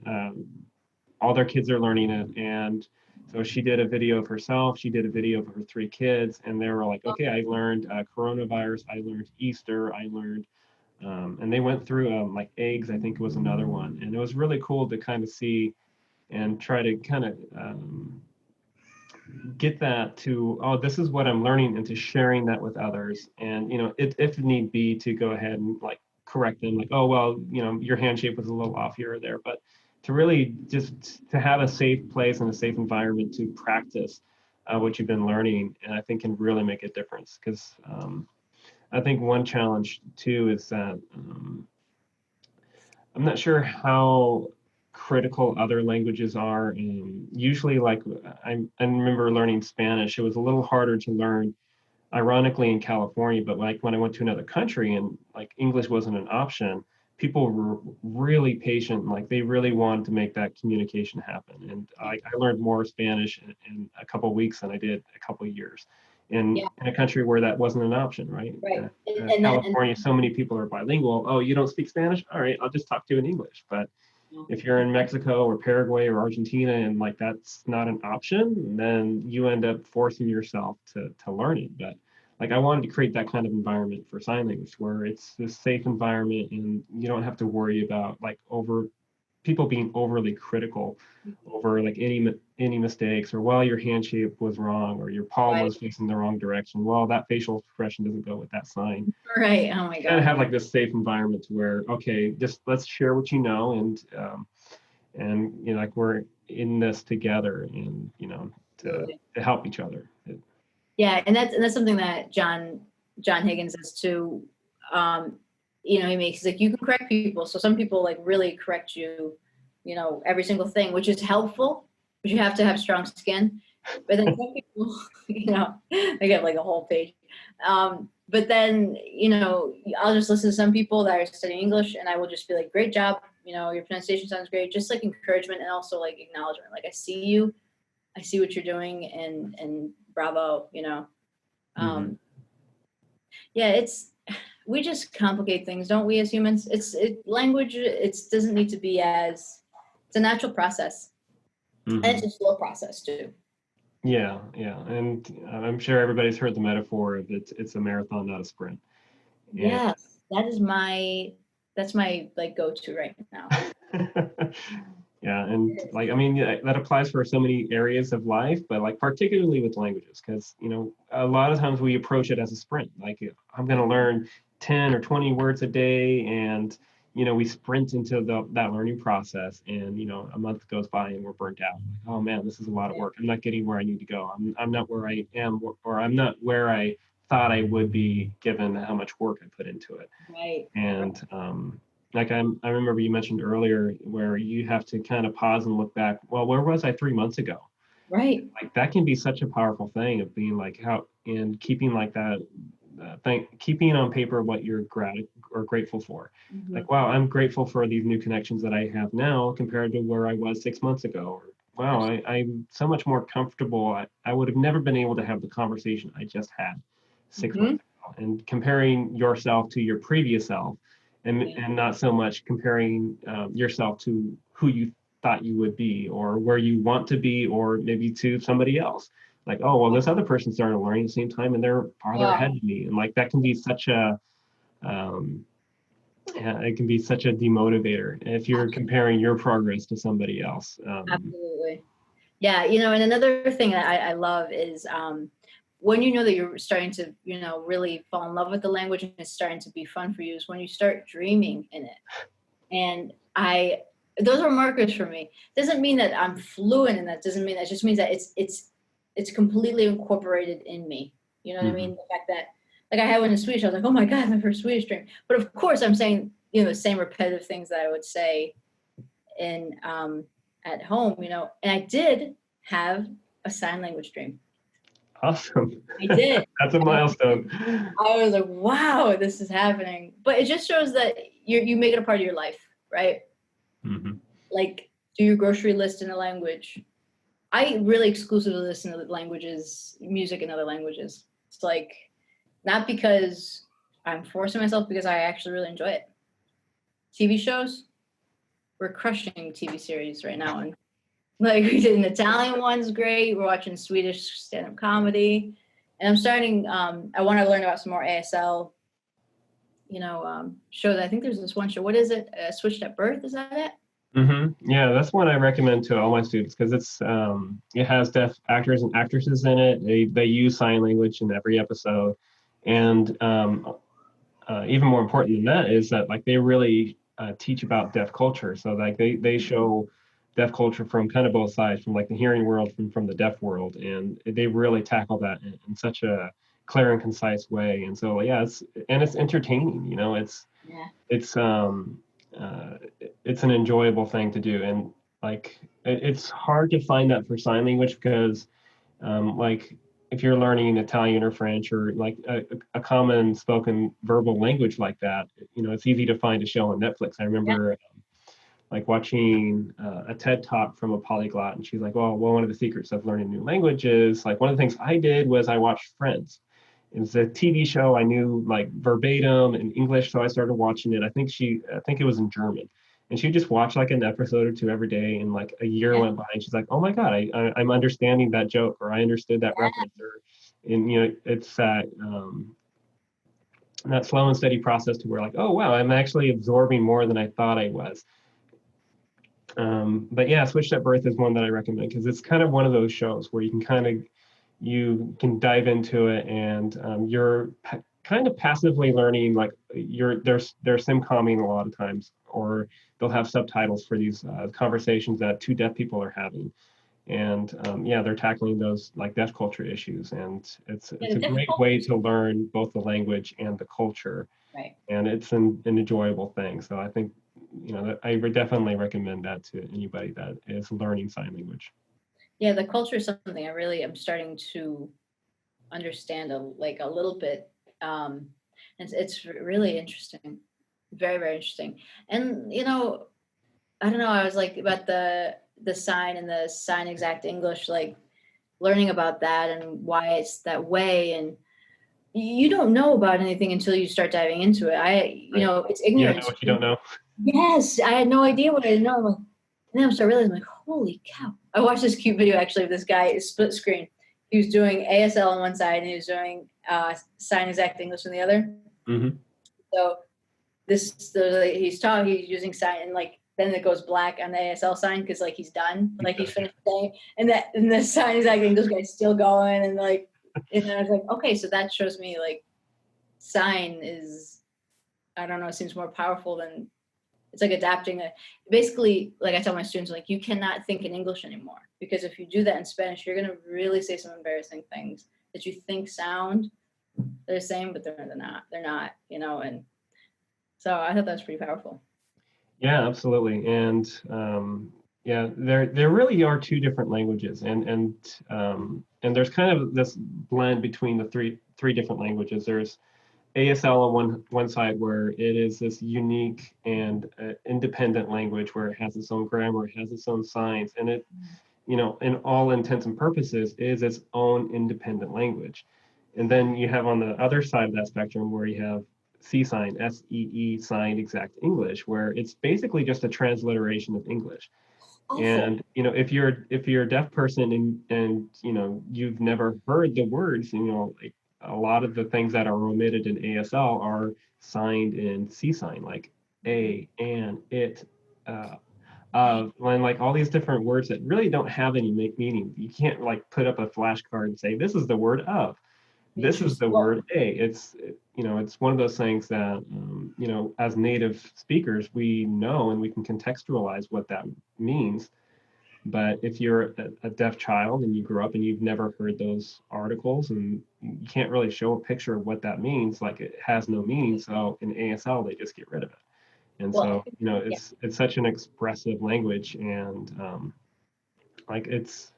all their kids are learning it. And so she did a video of herself. She did a video of her 3 kids. And they were like, okay, I learned coronavirus. I learned Easter. I learned, and they went through like eggs, I think it was another one. And it was really cool to kind of see and try to kind of get that to, oh, this is what I'm learning, and to sharing that with others. And if need be, to go ahead and like correct them, like, oh well, your hand shape was a little off here or there. But to really just to have a safe place and a safe environment to practice what you've been learning, and I think can really make a difference. Because I think one challenge too is that I'm not sure how critical other languages are. Usually, like I remember learning Spanish, it was a little harder to learn, ironically, in California. But like when I went to another country and like English wasn't an option, people were really patient. Like they really wanted to make that communication happen. And I learned more Spanish in a couple of weeks than I did a couple of years. In a country where that wasn't an option, right? Right. California, so many people are bilingual. Oh, you don't speak Spanish? All right, I'll just talk to you in English. But if you're in Mexico or Paraguay or Argentina and like that's not an option, then you end up forcing yourself to learn it. But like I wanted to create that kind of environment for sign language where it's this safe environment and you don't have to worry about like people being overly critical over like any mistakes, or well, your hand shape was wrong, or your palm was facing the wrong direction. Well, that facial expression doesn't go with that sign. Right. Oh my God. Kind of have like this safe environment to where, okay, just let's share what you know, and like we're in this together, and to help each other. Yeah, and that's something that John Higgins does too. He's like, you can correct people. So some people like really correct you, every single thing, which is helpful, but you have to have strong skin. But then some people, they get like a whole page. But then, I'll just listen to some people that are studying English, and I will just be like, great job. your pronunciation sounds great. Just like encouragement and also like acknowledgement. Like, I see you, I see what you're doing, and bravo, Mm-hmm. Yeah, we just complicate things, don't we, as humans? Language, it doesn't need to be it's a natural process. Mm-hmm. And it's a slow process too. Yeah, yeah, and I'm sure everybody's heard the metaphor of it's a marathon, not a sprint. And Yes, that's my like go-to right now. yeah, and like I mean, yeah, that applies for so many areas of life, but like particularly with languages, because a lot of times we approach it as a sprint. Like I'm going to learn 10 or 20 words a day, and we sprint into that learning process, and a month goes by and we're burnt out. Like, oh man, this is a lot of work. I'm not getting where I need to go. I'm not where I am, or I'm not where I thought I would be given how much work I put into it. Right. And like I remember you mentioned earlier where you have to kind of pause and look back. Well, where was I 3 months ago? Right. Like that can be such a powerful thing of being like how and keeping like that keeping on paper what you're grateful for. Mm-hmm. Like, wow, I'm grateful for these new connections that I have now compared to where I was 6 months ago. Or wow, I'm so much more comfortable. I would have never been able to have the conversation I just had 6 months ago. And comparing yourself to your previous self, and not so much comparing yourself to who you thought you would be or where you want to be, or maybe to somebody else. Like, oh, well, this other person started learning at the same time and they're farther ahead of me. And like, that can be such it can be such a demotivator if you're comparing your progress to somebody else. Absolutely. Yeah. And another thing that I love is when that you're starting to, really fall in love with the language and it's starting to be fun for you is when you start dreaming in it. And those are markers for me. Doesn't mean that I'm fluent in that. Doesn't mean that. Just means that it's completely incorporated in me. You know what I mean? The fact that, like, I had one in Swedish, I was like, oh my God, my first Swedish dream. But of course, I'm saying, the same repetitive things that I would say in at home, and I did have a sign language dream. Awesome. I did. That's a milestone. I was like, wow, this is happening. But it just shows that you make it a part of your life, right? Mm-hmm. Like, do your grocery list in a language. I really exclusively listen to languages, music in other languages. It's like, not because I'm forcing myself, because I actually really enjoy it. TV shows, we're crushing TV series right now. And like, we did an Italian one's great. We're watching Swedish stand-up comedy. And I'm starting, I want to learn about some more ASL, shows. I think there's this one show. What is it? Switched at Birth, is that it? Mm-hmm. Yeah, that's one I recommend to all my students because it has deaf actors and actresses in it. They use sign language in every episode, and even more important than that is that like they really teach about deaf culture. So like they show deaf culture from kind of both sides, from like the hearing world, from the deaf world, and they really tackle that in such a clear and concise way. And so yeah, it's entertaining. It's an enjoyable thing to do, and like it's hard to find that for sign language because like if you're learning Italian or French or like a common spoken verbal language like that, it's easy to find a show on Netflix. I remember like watching a TED talk from a polyglot, and she's like, well, one of the secrets of learning new languages, like one of the things I did was I watched Friends. It's a TV show I knew like verbatim in English, so I started watching it. I think it was in German, and she just watched like an episode or two every day, and like a year went by, and she's like, "Oh my God, I'm understanding that joke, or I understood that reference," and it's that slow and steady process to where like, "Oh wow, I'm actually absorbing more than I thought I was." But yeah, Switched at Birth is one that I recommend because it's kind of one of those shows where you can dive into it, and you're kind of passively learning. Like they're sim-comming a lot of times, or they'll have subtitles for these conversations that two deaf people are having, and yeah, they're tackling those like deaf culture issues, and it's a great way to learn both the language and the culture, right? And it's an enjoyable thing. So I think I would definitely recommend that to anybody that is learning sign language. Yeah, the culture is something I really am starting to understand a little bit. It's really interesting, very, very interesting. And I don't know, I was like about the sign and the sign exact English, like learning about that and why it's that way. And you don't know about anything until you start diving into it. Right. It's You don't know ignorance. what you don't know. Yes, I had no idea what I didn't know. I'm like, and then I started realizing, like, holy cow. I watched this cute video actually of this guy, split screen. He was doing ASL on one side and he was doing sign exact English on the other. Mm-hmm. So he's using sign, and like then it goes black on the ASL sign because like he's done, like he finished saying, and the sign exact English guy's still going, and like, and I was like, okay, so that shows me like sign is, I don't know, it seems more powerful than, it's like adapting it. Basically, like I tell my students, like you cannot think in English anymore, because if you do that in Spanish, you're gonna really say some embarrassing things that you think sound they're the same, but they're not. They're not, and so I thought that was pretty powerful. Yeah, absolutely. And yeah, there really are two different languages, and there's kind of this blend between the three different languages. There's ASL on one side, where it is this unique and independent language where it has its own grammar, it has its own signs, and it, in all intents and purposes, is its own independent language. And then you have on the other side of that spectrum where you have C sign, SEE signed exact English, where it's basically just a transliteration of English. Awful. And if you're a deaf person and you've never heard the words, like a lot of the things that are omitted in ASL are signed in C sign, like a, and, it, and like all these different words that really don't have any meaning. You can't like put up a flashcard and say this is the word of, this is the Interesting. Well, word a. It's one of those things that as native speakers we know and we can contextualize what that means. But if you're a deaf child and you grew up and you've never heard those articles, and you can't really show a picture of what that means, like it has no meaning. So in ASL they just get rid of it. And well, I so think, yeah, it's such an expressive language, and like it's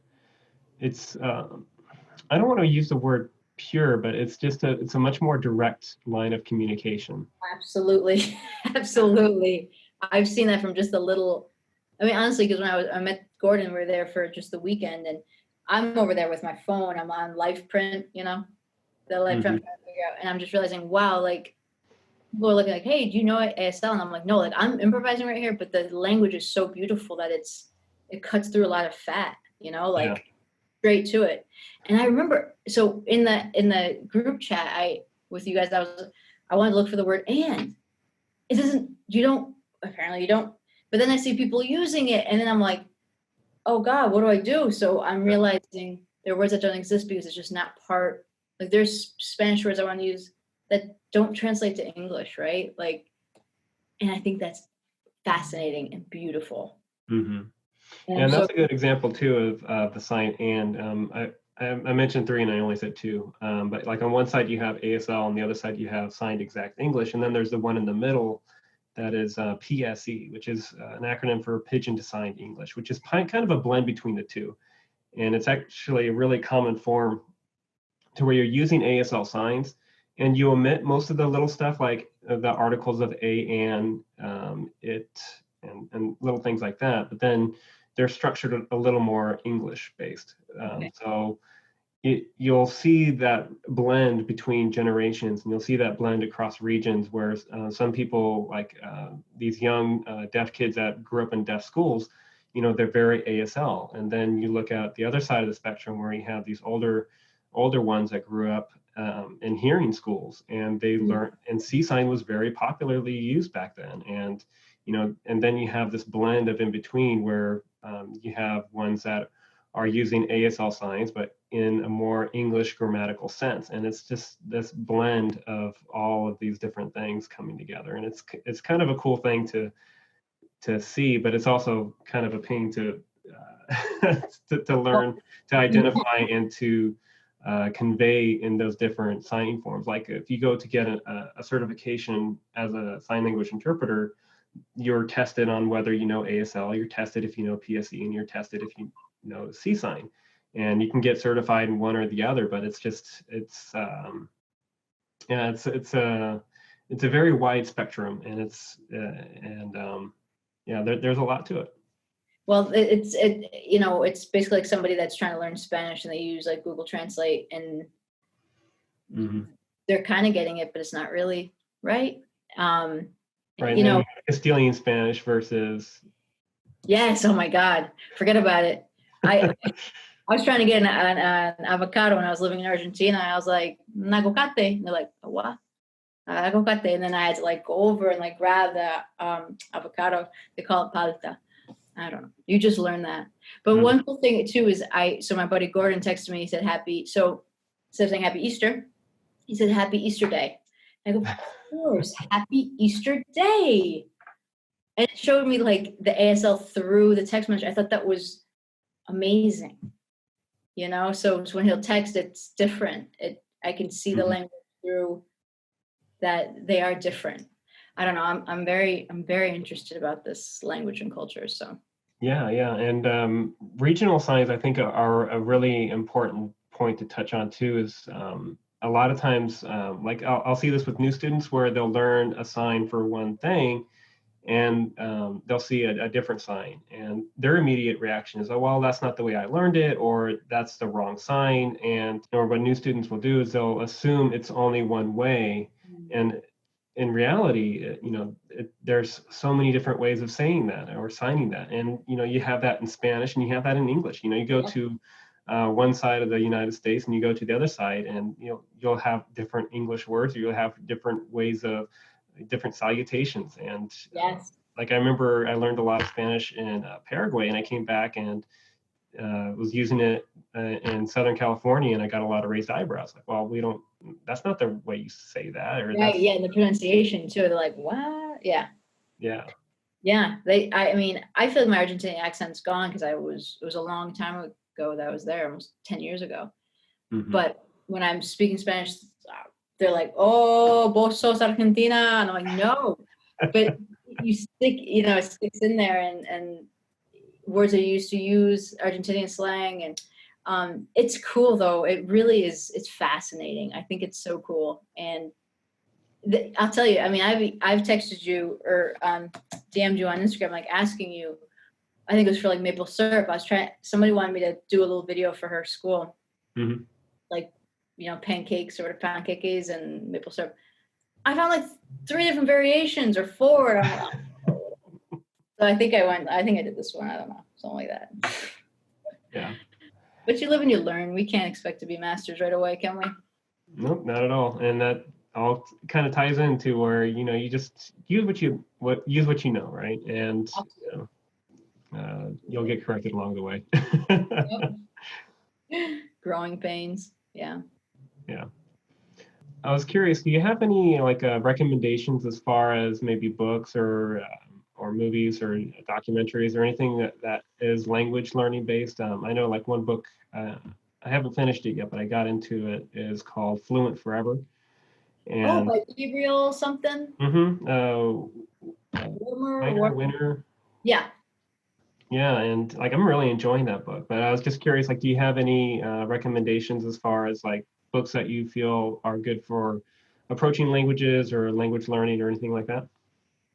I don't want to use the word pure, but it's a much more direct line of communication. absolutely, absolutely. I've seen that from just a little. I mean, honestly, because when I met Gordon, we were there for just the weekend, and I'm over there with my phone. I'm on live print, the live print, Hmm. I'm trying to figure out, and I'm just realizing, wow, like people are looking like, hey, do you know ASL? And I'm like, no, like I'm improvising right here, but the language is so beautiful that it cuts through a lot of fat, Yeah. like straight to it. And I remember, so in the group chat, with you guys, I wanted to look for the word and. It doesn't, you don't, apparently you don't. But then I see people using it, and then I'm like, oh God, what do I do? So I'm realizing there are words that don't exist because it's just not part, like there's Spanish words I want to use that don't translate to English, right? Like, and I think that's fascinating and beautiful. Hmm. And I'm And so, that's a good example too of the sign and. I mentioned three and I only said two, but like on one side you have ASL, on the other side you have signed exact English, and then there's the one in the middle that is PSE, which is an acronym for Pigeon to Signed English, which is kind of a blend between the two. And it's actually a really common form to where you're using ASL signs and you omit most of the little stuff like the articles of a, and, it, and little things like that. But then they're structured a little more English based. okay. So you'll see that blend between generations, and you'll see that blend across regions where some people, like these young deaf kids that grew up in deaf schools, they're very ASL. And then you look at the other side of the spectrum where you have these older ones that grew up in hearing schools, and they learned, and C sign was very popularly used back then. And then you have this blend of in between where you have ones that are using ASL signs, but in a more English grammatical sense. And it's just this blend of all of these different things coming together. And it's kind of a cool thing to see, but it's also kind of a pain to to Well, learn, to identify, and to convey in those different signing forms. Like if you go to get a certification as a sign language interpreter, you're tested on whether you know ASL, you're tested if you know PSE, and you're tested if you know C sign. And you can get certified in one or the other, but yeah, it's a very wide spectrum, and Yeah, there's a lot to it. Well, it's basically like somebody that's trying to learn Spanish and they use like Google Translate and Hmm. they're kind of getting it, but it's not really right. Right, You and know, then Castilian Spanish versus. yes. Oh my God, forget about it. I I was trying to get an avocado when I was living in Argentina. I was like, "Un aguacate." And they're like, "What?" Aguacate. And then I had to like go over and like grab the avocado. They call it palta. I don't know. You just learn that. But Mm. one cool thing too is so my buddy Gordon texted me. He said instead of saying Happy Easter, he said Happy Easter Day. I go, of course, Happy Easter Day. And it showed me like the ASL through the text message. I thought that was amazing. So when he'll text, it's different. I can see the Mhm. language through that they are different. I don't know. I'm very interested about this language and culture. So Yeah, yeah, and regional signs I think are a really important point to touch on too. Is a lot of times, like I'll see this with new students where they'll learn a sign for one thing, and they'll see a different sign, and their immediate reaction is, "Oh, well, that's not the way I learned it," or "That's the wrong sign." And or what new students will do is they'll assume it's only one way, and in reality, there's so many different ways of saying that or signing that. And, you have that in Spanish and you have that in English. You go yeah, to one side of the United States and you go to the other side, and, you'll have different English words, or you'll have different ways of different salutations. And yes, like I remember I learned a lot of Spanish in Paraguay, and I came back and was using it in Southern California, and I got a lot of raised eyebrows. Like, well, we don't. That's not the way you say that, or right, that's yeah. And the pronunciation too. They're like, what? Yeah, yeah. yeah. I mean, I feel like my Argentinian accent's gone because it was a long time ago that I was there, almost 10 years ago. Hmm. But when I'm speaking Spanish, they're like, "Oh, vos sos Argentina," and I'm like, "No," but you stick, it sticks in there, and words are used to use Argentinian slang, and it's cool though. It really is. It's fascinating. I think it's so cool, and I'll tell you. I mean, I've texted you or DM'd you on Instagram, like asking you. I think it was for like maple syrup. I was trying. Somebody wanted me to do a little video for her school, Hmm. like pancakes or whatever, pancakes and maple syrup. I found like 3 different variations or 4. And I'm like, oh. So I think I did this one. I don't know, something like that. Yeah. But you live and you learn. We can't expect to be masters right away, can we? Nope, not at all. And that all kind of ties into where, you just use what you know, right? And you'll get corrected along the way. Yep. Growing pains. Yeah. Yeah. I was curious, do you have any like recommendations as far as maybe books or movies or documentaries or anything that is language learning based? I know like one book, I haven't finished it yet, but I got into it, is called Fluent Forever. Oh, And by Gabriel something. Wyner, Warmer. Winner. Yeah. Yeah, and like I'm really enjoying that book. But I was just curious, like, do you have any recommendations as far as like books that you feel are good for approaching languages or language learning or anything like that?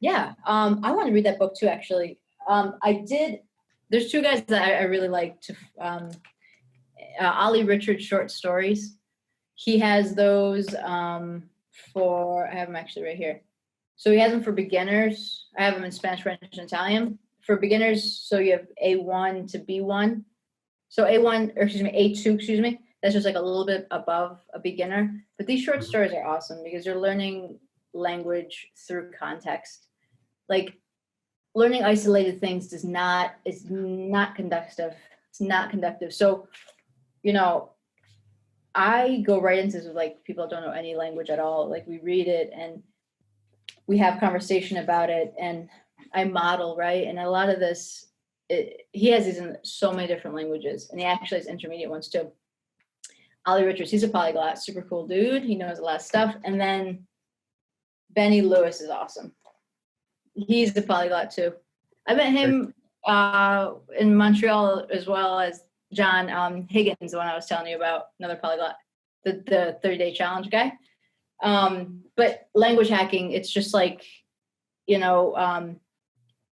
Yeah. I want to read that book too, actually. I did. There's 2 guys that I really like to. Ollie Richard short stories. He has those for. I have them actually right here. So he has them for beginners. I have them in Spanish, French, and Italian. For beginners, so you have A1 to B1. So A1, or excuse me, A2, excuse me. That's just like a little bit above a beginner. But these short Mhm. stories are awesome because you're learning language through context. Like learning isolated things is not conductive. It's not conductive. So, you know, I go right into this with like people that don't know any language at all. Like we read it and we have conversation about it and I model, right? And a lot of this, he has these in so many different languages and he actually has intermediate ones too. Ollie Richards, he's a polyglot, super cool dude. He knows a lot of stuff. And then Benny Lewis is awesome. He's a polyglot too. I met him in Montreal as well as John Higgins, the one I was telling you about, another polyglot, the 30-day challenge guy. But language hacking, it's just like, you know,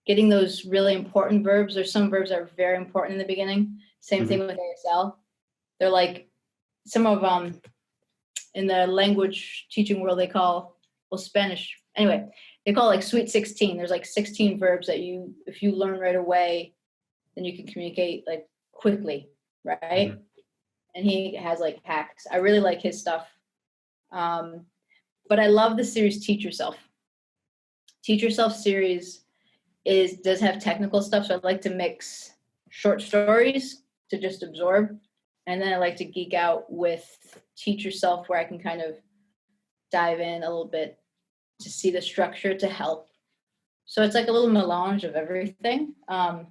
getting those really important verbs. There's some verbs that are very important in the beginning. Same thing with ASL. They're like some of in the language teaching world, they call, well, Spanish. Anyway, they call it like Sweet 16. There's like 16 verbs that if you learn right away, then you can communicate like quickly, right? And he has like hacks. I really like his stuff. But I love the series Teach Yourself. Teach Yourself series does have technical stuff. So I'd like to mix short stories to just absorb. And then I like to geek out with Teach Yourself, where I can kind of dive in a little bit to see the structure to help. So it's like a little melange of everything. But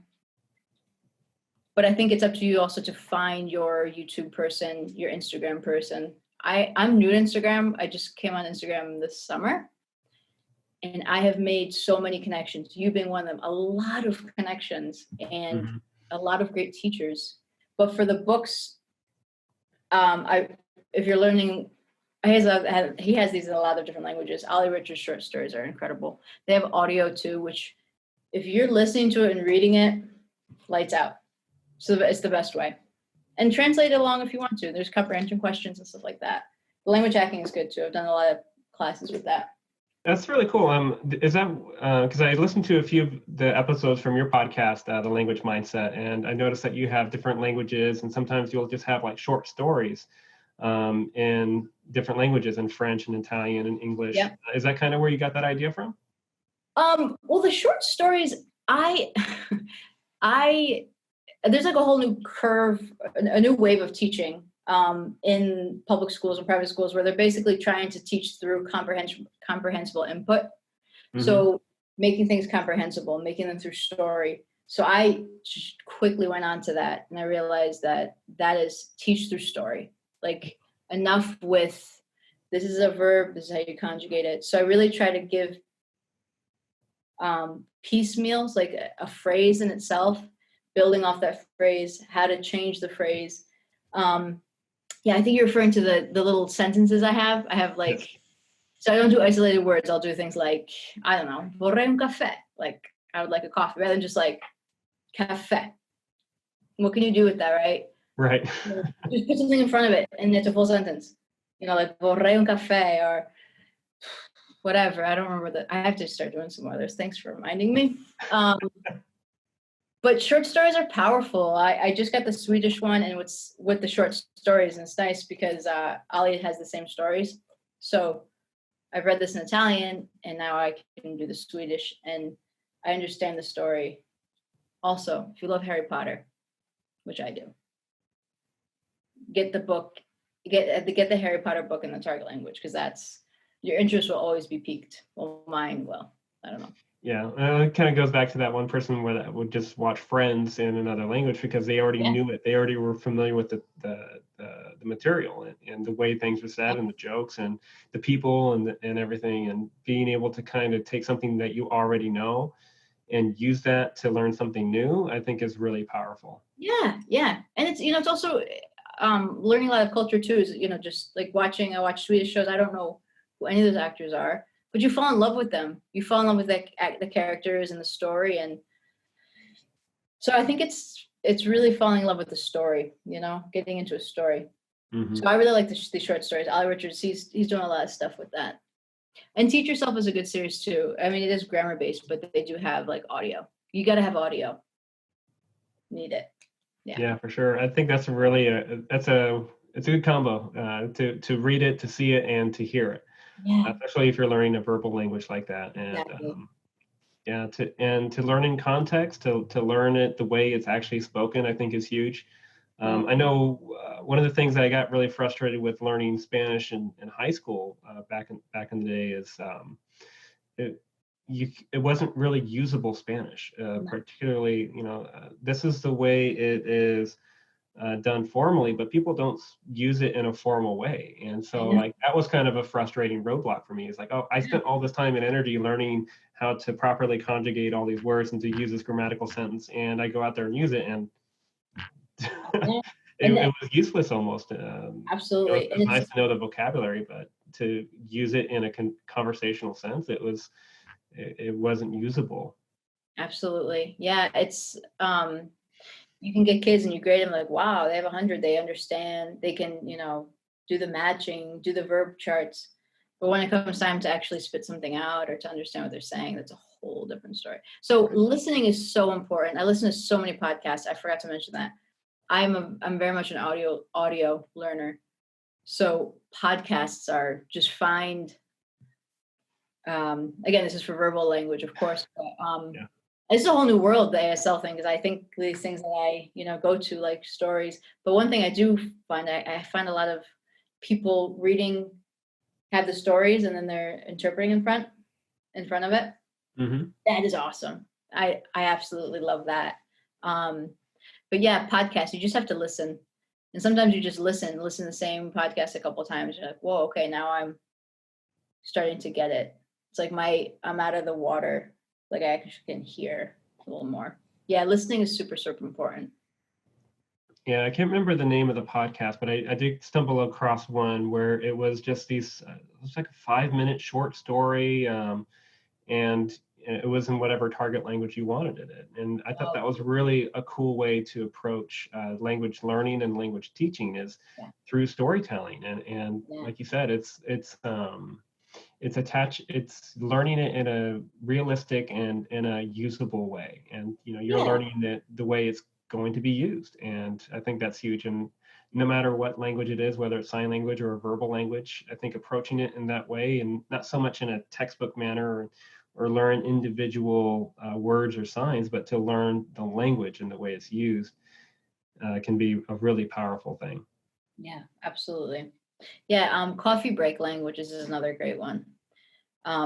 I think it's up to you also to find your YouTube person, your Instagram person. I'm new to Instagram. I just came on Instagram this summer. And I have made so many connections, you being one of them, a lot of connections and a lot of great teachers. But for the books, if you're learning, he has these in a lot of different languages. Ollie Richard's short stories are incredible. They have audio too, which if you're listening to it and reading it, lights out. So it's the best way. And translate it along if you want to. There's comprehension questions and stuff like that. The language hacking is good too. I've done a lot of classes with that. That's really cool. Is that because I listened to a few of the episodes from your podcast, The Language Mindset, and I noticed that you have different languages, and sometimes you'll just have like short stories in different languages, in French and Italian and English. Yeah. Is that kind of where you got that idea from? Well, the short stories, there's like a whole new curve, a new wave of teaching in public schools and private schools, where they're basically trying to teach through comprehensible input. So making things comprehensible, making them through story. So I just quickly went on to that, and I realized that is teach through story. Like, enough with, this is a verb, this is how you conjugate it. So I really try to give piecemeals, like a phrase in itself, building off that phrase, how to change the phrase. Yeah, I think you're referring to the little sentences I have. I have like, yes. So I don't do isolated words. I'll do things like, I don't know, vorrei un caffè. Like, I would like a coffee, rather than just like, caffè. What can you do with that, right? Right. Just put something in front of it, and it's a full sentence. You know, like vorrei un caffè, or whatever. I don't remember I have to start doing some others. Thanks for reminding me. But short stories are powerful. I just got the Swedish one, and what's with the short stories, and it's nice because Ali has the same stories. So I've read this in Italian, and now I can do the Swedish, and I understand the story. Also, if you love Harry Potter, which I do, get the book, get the Harry Potter book in the target language, because that's, your interest will always be piqued. Well, mine will. I don't know. Yeah, it kind of goes back to that one person that would just watch Friends in another language because they already knew it. They already were familiar with the material and the way things were said and the jokes and the people and everything, and being able to kind of take something that you already know and use that to learn something new, I think is really powerful. Yeah, and it's it's also learning a lot of culture too. Is just like I watch Swedish shows. I don't know who any of those actors are. But you fall in love with them. You fall in love with the characters and the story, and so I think it's really falling in love with the story. Getting into a story. So I really like the short stories. Ollie Richards, he's doing a lot of stuff with that. And Teach Yourself is a good series too. I mean, it is grammar based, but they do have like audio. You got to have audio. Need it. Yeah, for sure. I think that's really it's a good combo to read it, to see it, and to hear it. Yeah. Especially if you're learning a verbal language like that, and exactly. to learn in context, to learn it the way it's actually spoken, I think is huge. I know one of the things that I got really frustrated with learning Spanish in high school back in the day is it wasn't really usable Spanish, particularly this is the way it is done formally, but people don't use it in a formal way. And so like that was kind of a frustrating roadblock for me. It's like, oh, I spent all this time and energy learning how to properly conjugate all these words and to use this grammatical sentence, and I go out there and use it, and it was useless almost. Absolutely. It's nice to know the vocabulary, but to use it in a conversational sense, it wasn't usable. Absolutely. Yeah. It's, you can get kids and you grade them like, wow, they have 100, they understand, they can, do the matching, do the verb charts. But when it comes time to actually spit something out or to understand what they're saying, that's a whole different story. So listening is so important. I listen to so many podcasts. I forgot to mention that. I'm very much an audio learner. So podcasts are just find, again, this is for verbal language, of course, but Yeah. it's a whole new world, the ASL thing, because I think these things that I, go to, like stories. But one thing I do find, I find a lot of people reading have the stories and then they're interpreting in front of it. Mm-hmm. That is awesome. I absolutely love that. But yeah, podcasts, you just have to listen. And sometimes you just listen to the same podcast a couple of times. You're like, whoa, okay, now I'm starting to get it. It's like I'm out of the water. Like I actually can hear a little more. Yeah, listening is super, super important. Yeah, I can't remember the name of the podcast, but I did stumble across one where it was just these, it was like a 5-minute short story, and it was in whatever target language you wanted it in. And I thought that was really a cool way to approach language learning and language teaching is through storytelling. And like you said, it's learning it in a realistic and in a usable way. And you're learning it the way it's going to be used. And I think that's huge. And no matter what language it is, whether it's sign language or a verbal language, I think approaching it in that way and not so much in a textbook manner or learn individual words or signs, but to learn the language and the way it's used can be a really powerful thing. Yeah, absolutely. Yeah, coffee break languages is another great one.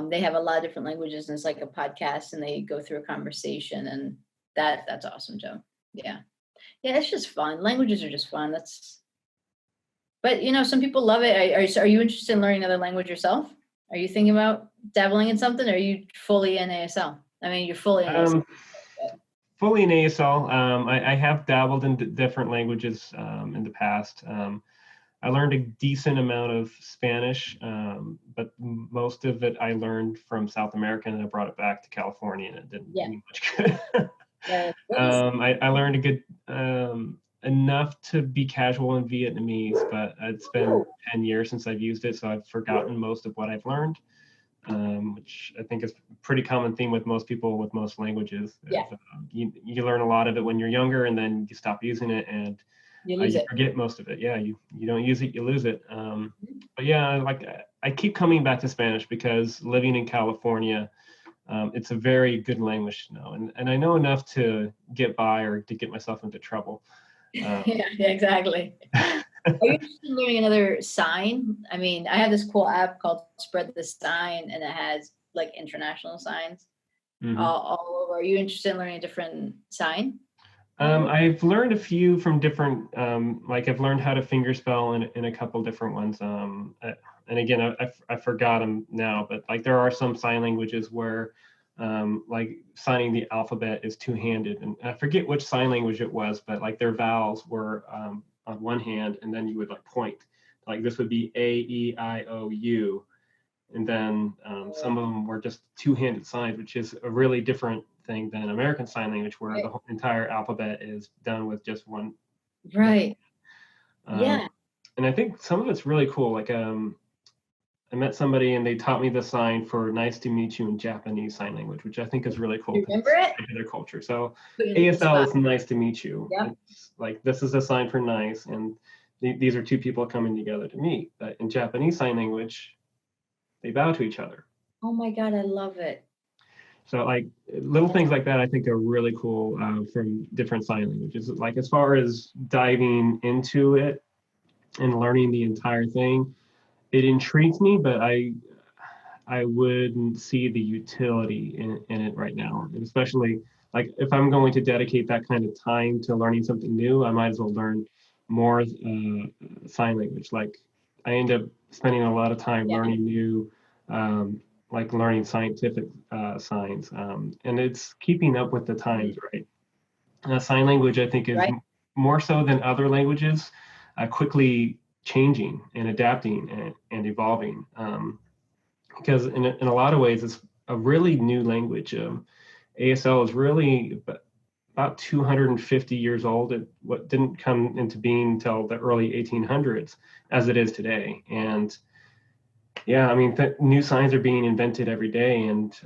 They have a lot of different languages and it's like a podcast and they go through a conversation and that's awesome too. Yeah. Yeah, it's just fun. Languages are just fun. But some people love it. Are you interested in learning another language yourself? Are you thinking about dabbling in something? Or are you fully in ASL? I mean, you're fully in ASL. Fully in ASL. I have dabbled in different languages in the past. I learned a decent amount of Spanish, but most of it I learned from South America, and I brought it back to California, and it didn't do me much good. I learned a good enough to be casual in Vietnamese, but it's been 10 years since I've used it, so I've forgotten most of what I've learned, which I think is a pretty common theme with most people with most languages. Yeah. You learn a lot of it when you're younger, and then you stop using it, and you forget most of it. Yeah, you don't use it, you lose it. But yeah, like I keep coming back to Spanish because living in California, it's a very good language to know, and I know enough to get by or to get myself into trouble. Yeah, exactly. Are you interested in learning another sign? I mean, I have this cool app called Spread the Sign, and it has like international signs all over. Are you interested in learning a different sign? I've learned a few from different, like I've learned how to fingerspell in a couple different ones. And again, I forgot them now, but like there are some sign languages where like signing the alphabet is two-handed. And I forget which sign language it was, but like their vowels were on one hand, and then you would like point. Like this would be A, E, I, O, U. And then some of them were just two-handed signs, which is a really different thing than American Sign Language, where the whole entire alphabet is done with just one. Right. Yeah. And I think some of it's really cool. Like I met somebody and they taught me the sign for "nice to meet you" in Japanese Sign Language, which I think is really cool. You remember it? Their culture. So ASL is "nice to meet you." Yeah. It's like this is a sign for nice, and these are two people coming together to meet. But in Japanese Sign Language, they bow to each other. Oh my God, I love it. So like little things like that, I think are really cool from different sign languages. Like as far as diving into it and learning the entire thing, it intrigues me, but I wouldn't see the utility in it right now. And especially like if I'm going to dedicate that kind of time to learning something new, I might as well learn more sign language. Like I end up spending a lot of time learning new like learning scientific signs, and it's keeping up with the times, right? Sign language, I think, is more so than other languages, quickly changing and adapting and evolving. Because in a lot of ways, it's a really new language. ASL is really about 250 years old. It what didn't come into being until the early 1800s, as it is today. And yeah, I mean, new signs are being invented every day, and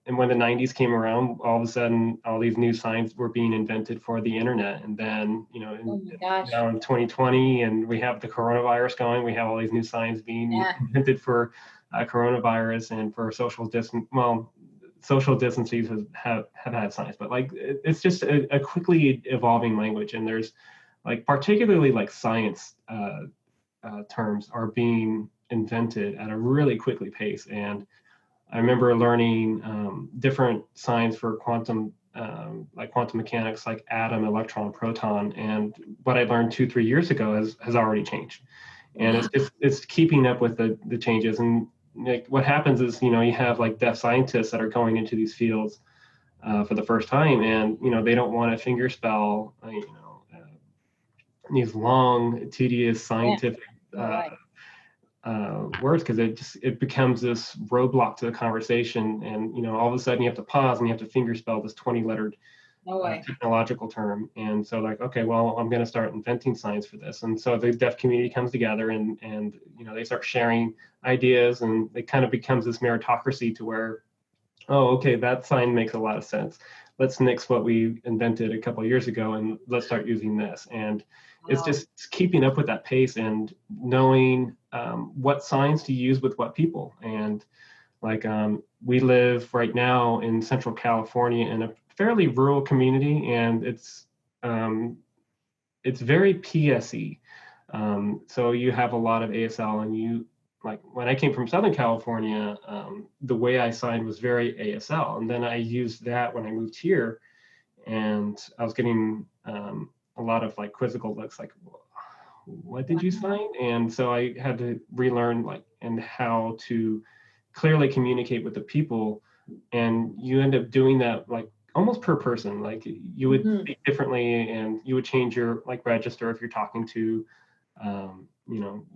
and when the 90s came around, all of a sudden, all these new signs were being invented for the internet, and then Oh my gosh. now in 2020, and we have the coronavirus going, we have all these new signs being invented for coronavirus and for social distance. Well, social distances have had signs, but like it's just a quickly evolving language, and there's like particularly like science terms are being invented at a really quickly pace. And I remember learning different signs for quantum, like quantum mechanics, like atom, electron, proton. And what I learned 2-3 years ago has already changed. And it's keeping up with the changes. And like what happens is, you have like deaf scientists that are going into these fields for the first time, and they don't want to finger spell, these long, tedious scientific words, because it becomes this roadblock to the conversation, and all of a sudden you have to pause and you have to finger spell this 20-lettered technological term. And so like, okay, well, I'm going to start inventing signs for this. And so the deaf community comes together, and they start sharing ideas, and it kind of becomes this meritocracy to where, oh, okay, that sign makes a lot of sense. Let's nix what we invented a couple of years ago and let's start using this. And it's just keeping up with that pace and knowing what signs to use with what people. And like we live right now in Central California in a fairly rural community, and it's very PSE. So you have a lot of ASL, and like when I came from Southern California, the way I signed was very ASL. And then I used that when I moved here, and I was getting a lot of like quizzical looks like, what did you sign? And so I had to relearn and how to clearly communicate with the people. And you end up doing that like almost per person. Like you would speak differently, and you would change your like register if you're talking to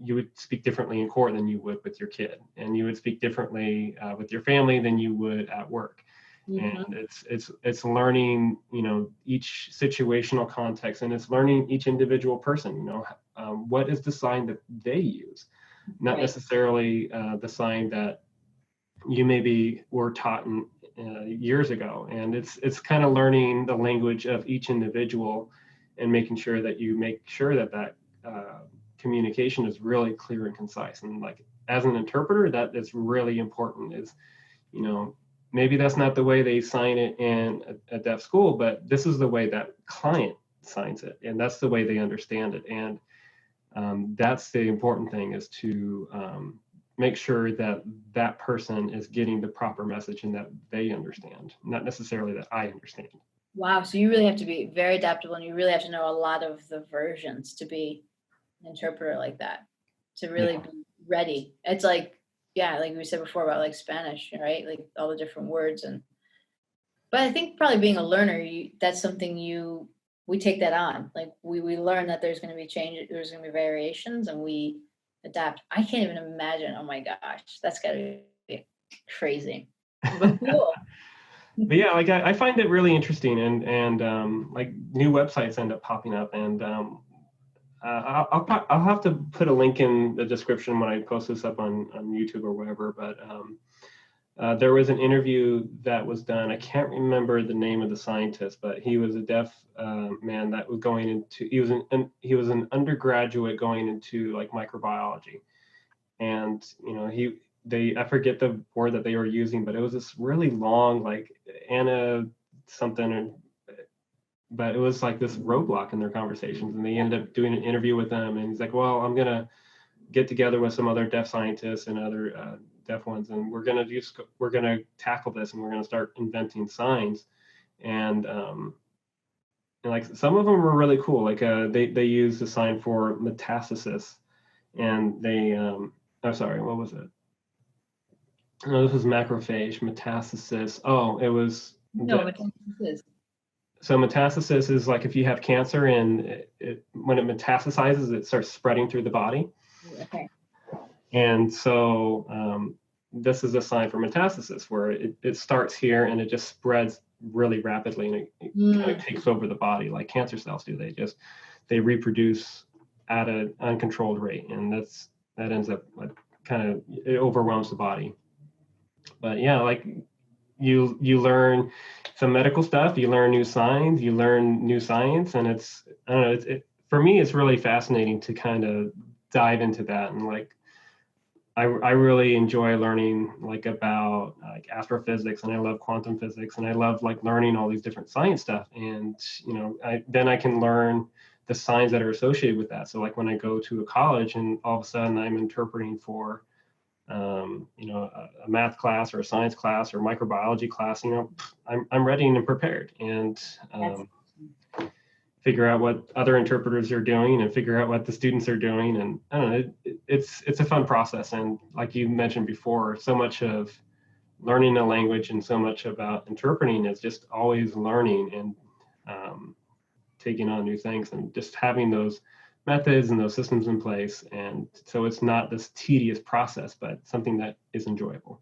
you would speak differently in court than you would with your kid, and you would speak differently with your family than you would at work. And it's learning each situational context, and it's learning each individual person what is the sign that they use, not necessarily the sign that you maybe were taught years ago. And it's kind of learning the language of each individual and making sure that you make sure that communication is really clear and concise. And like as an interpreter, that is really important. Is maybe that's not the way they sign it in a deaf school, but this is the way that client signs it, and that's the way they understand it. And that's the important thing, is to make sure that that person is getting the proper message and that they understand, not necessarily that I understand. Wow. So you really have to be very adaptable, and you really have to know a lot of the versions to be an interpreter like that, to really be ready. It's like, like we said before about like Spanish, right? Like all the different words. But I think probably being a learner, that's something we take that on. Like we learn that there's going to be change, there's going to be variations, and we adapt. I can't even imagine. Oh my gosh, that's got to be crazy. But cool. But yeah, like I find it really interesting, and like new websites end up popping up, and I'll have to put a link in the description when I post this up on YouTube or whatever. But there was an interview that was done. I can't remember the name of the scientist, but he was a deaf man that was going into. He was an undergraduate going into like microbiology, and I forget the word that they were using, but it was this really long like Anna something. But it was like this roadblock in their conversations, and they ended up doing an interview with them. And he's like, well, I'm going to get together with some other deaf scientists and other deaf ones, and we're going to tackle this, and we're going to start inventing signs. And like some of them were really cool. Like they used the sign for metastasis, and they, sorry, what was it? No, this was macrophage, metastasis. Oh, it was. No, metastasis. So metastasis is like if you have cancer, and when it metastasizes, it starts spreading through the body. Okay. And so this is a sign for metastasis, where it starts here and it just spreads really rapidly, and it kind of takes over the body like cancer cells do. They reproduce at an uncontrolled rate, and that ends up like kind of, it overwhelms the body. But yeah, like you learn some medical stuff, you learn new signs, you learn new science, and it's, I don't know, for me it's really fascinating to kind of dive into that. And like I really enjoy learning like about like astrophysics, and I love quantum physics, and I love like learning all these different science stuff. And then I can learn the signs that are associated with that. So like when I go to a college and all of a sudden I'm interpreting for a math class or a science class or microbiology class, I'm ready and prepared, and figure out what other interpreters are doing and figure out what the students are doing. And I don't know, it's a fun process. And like you mentioned before, so much of learning a language and so much about interpreting is just always learning and taking on new things, and just having those methods and those systems in place. And so it's not this tedious process, but something that is enjoyable.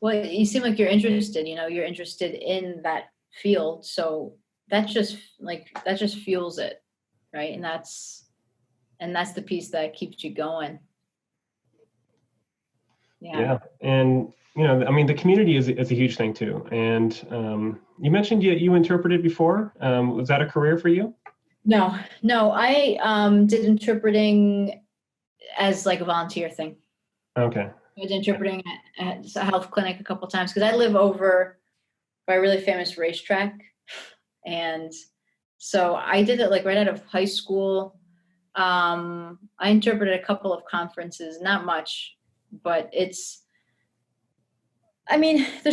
Well, you seem like you're interested, you're interested in that field. So that just fuels it, right? And that's the piece that keeps you going. Yeah. And I mean, the community is a huge thing too. And you mentioned you interpreted before. Was that a career for you? No, I did interpreting as like a volunteer thing. Okay. I was interpreting at a health clinic a couple of times, because I live over by a really famous racetrack. And so I did it like right out of high school. I interpreted a couple of conferences, not much, but there's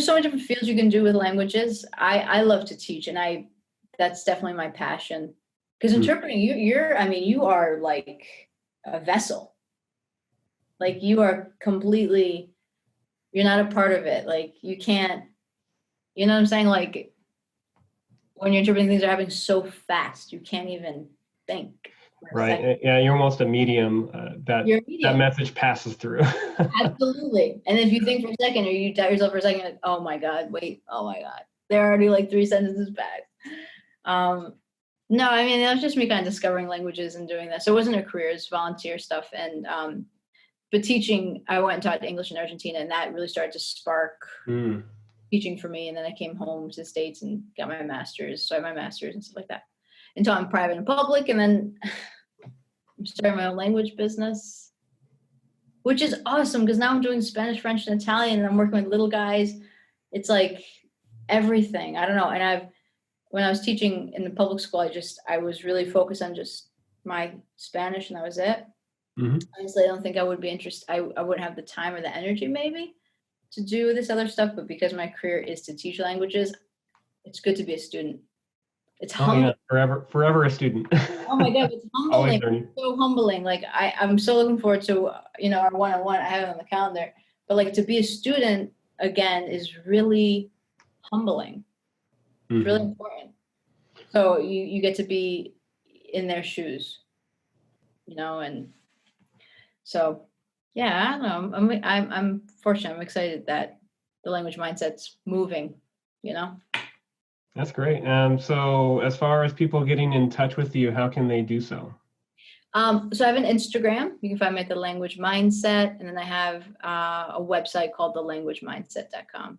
so many different fields you can do with languages. I love to teach, and that's definitely my passion. Because interpreting, you are like a vessel. Like you are completely, you're not a part of it. Like you can't, you know what I'm saying? Like when you're interpreting, things are happening so fast, you can't even think. Right. Yeah, you're almost a medium that message passes through. Absolutely. And if you think for a second, or you doubt yourself for a second, like, oh my God, they're already like 3 sentences back. No, that was just me kind of discovering languages and doing that. So it wasn't a career, it's volunteer stuff. And but teaching, I went and taught English in Argentina, and that really started to spark teaching for me. And then I came home to the States and got my master's. So I have my master's and stuff like that, and taught in private and public. And then I'm starting my own language business, which is awesome, because now I'm doing Spanish, French, and Italian, and I'm working with little guys. It's like everything. I don't know. And when I was teaching in the public school, I was really focused on just my Spanish, and that was it. Honestly, I don't think I would be interested. I wouldn't have the time or the energy maybe to do this other stuff, but because my career is to teach languages, it's good to be a student. It's humbling. Yeah, forever a student. Oh my God, it's humbling. It's so humbling. Like I'm so looking forward to our one-on-one. I have it on the calendar, but like to be a student again is really humbling. It's really important. So you get to be in their shoes, and so yeah, I don't know. I'm fortunate. I'm excited that the language mindset's moving. That's great. So as far as people getting in touch with you, how can they do so? So I have an Instagram. You can find me at The Language Mindset. And then I have a website called thelanguagemindset.com.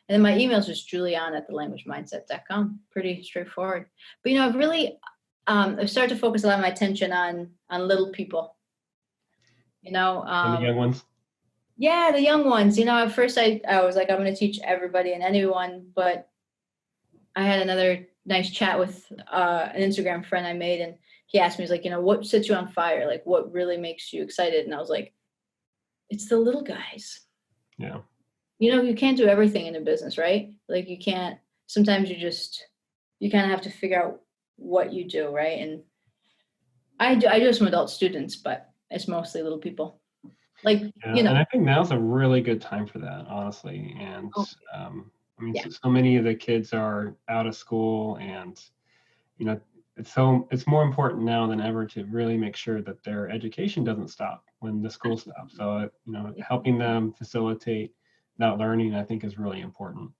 And then my email is just juliana@thelanguagemindset.com. Pretty straightforward. But, I've really, I've started to focus a lot of my attention on little people, and the young ones? Yeah, the young ones. At first I was like, I'm going to teach everybody and anyone. But I had another nice chat with an Instagram friend I made, and he asked me, he's like, what sets you on fire? Like, what really makes you excited? And I was like, it's the little guys. Yeah. You can't do everything in a business, right? Like you can't, sometimes you kind of have to figure out what you do, right? And I do have some adult students, but it's mostly little people. Like, And I think now's a really good time for that, honestly. And so many of the kids are out of school, and it's more important now than ever to really make sure that their education doesn't stop when the school stops. So helping them facilitate that learning, I think, is really important.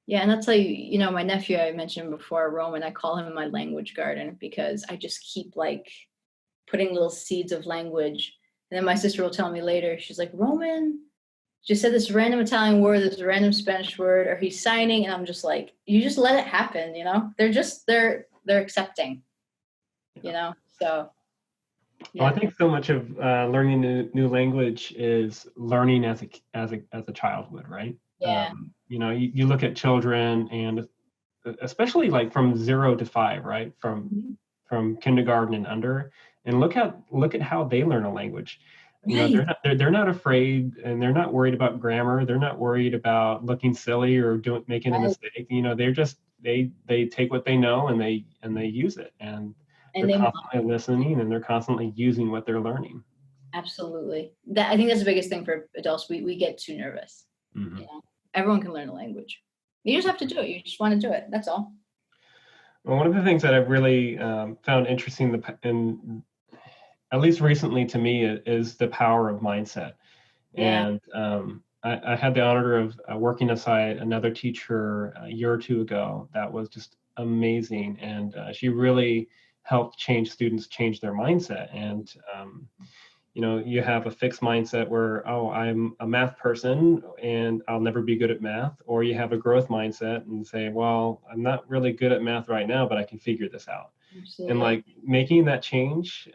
Yeah, and that's how you know, my nephew I mentioned before, Roman, I call him my language garden because I just keep like putting little seeds of language. And then my sister will tell me later, she's like, Roman just said this random Italian word, this random Spanish word, or he's signing, and I'm just like, you just let it happen, you know? They're accepting, you know? So Well, I yeah. think so much of learning a new language is learning as a child would, right? Yeah. You look at children, and especially like from 0 to 5, right? Mhm. From kindergarten and under, and look at how they learn a language. Right. They're not afraid, and they're not worried about grammar. They're not worried about looking silly or making a Right. mistake. They're just they take what they know, and they use it, and they're And they constantly listening, and they're constantly using what they're learning. absolutely. That I think that's the biggest thing for adults. We get too nervous. Hmm. You know, everyone can learn a language. You just have to do it. You just want to do it. That's all. Well, one of the things that I've really found interesting in at least recently to me is the power of mindset. Yeah. And I had the honor of working aside another teacher a year or two ago that was just amazing. And she really helped students change their mindset. And, you have a fixed mindset where, oh, I'm a math person and I'll never be good at math. Or you have a growth mindset and say, well, I'm not really good at math right now, but I can figure this out. And Absolutely. like making that change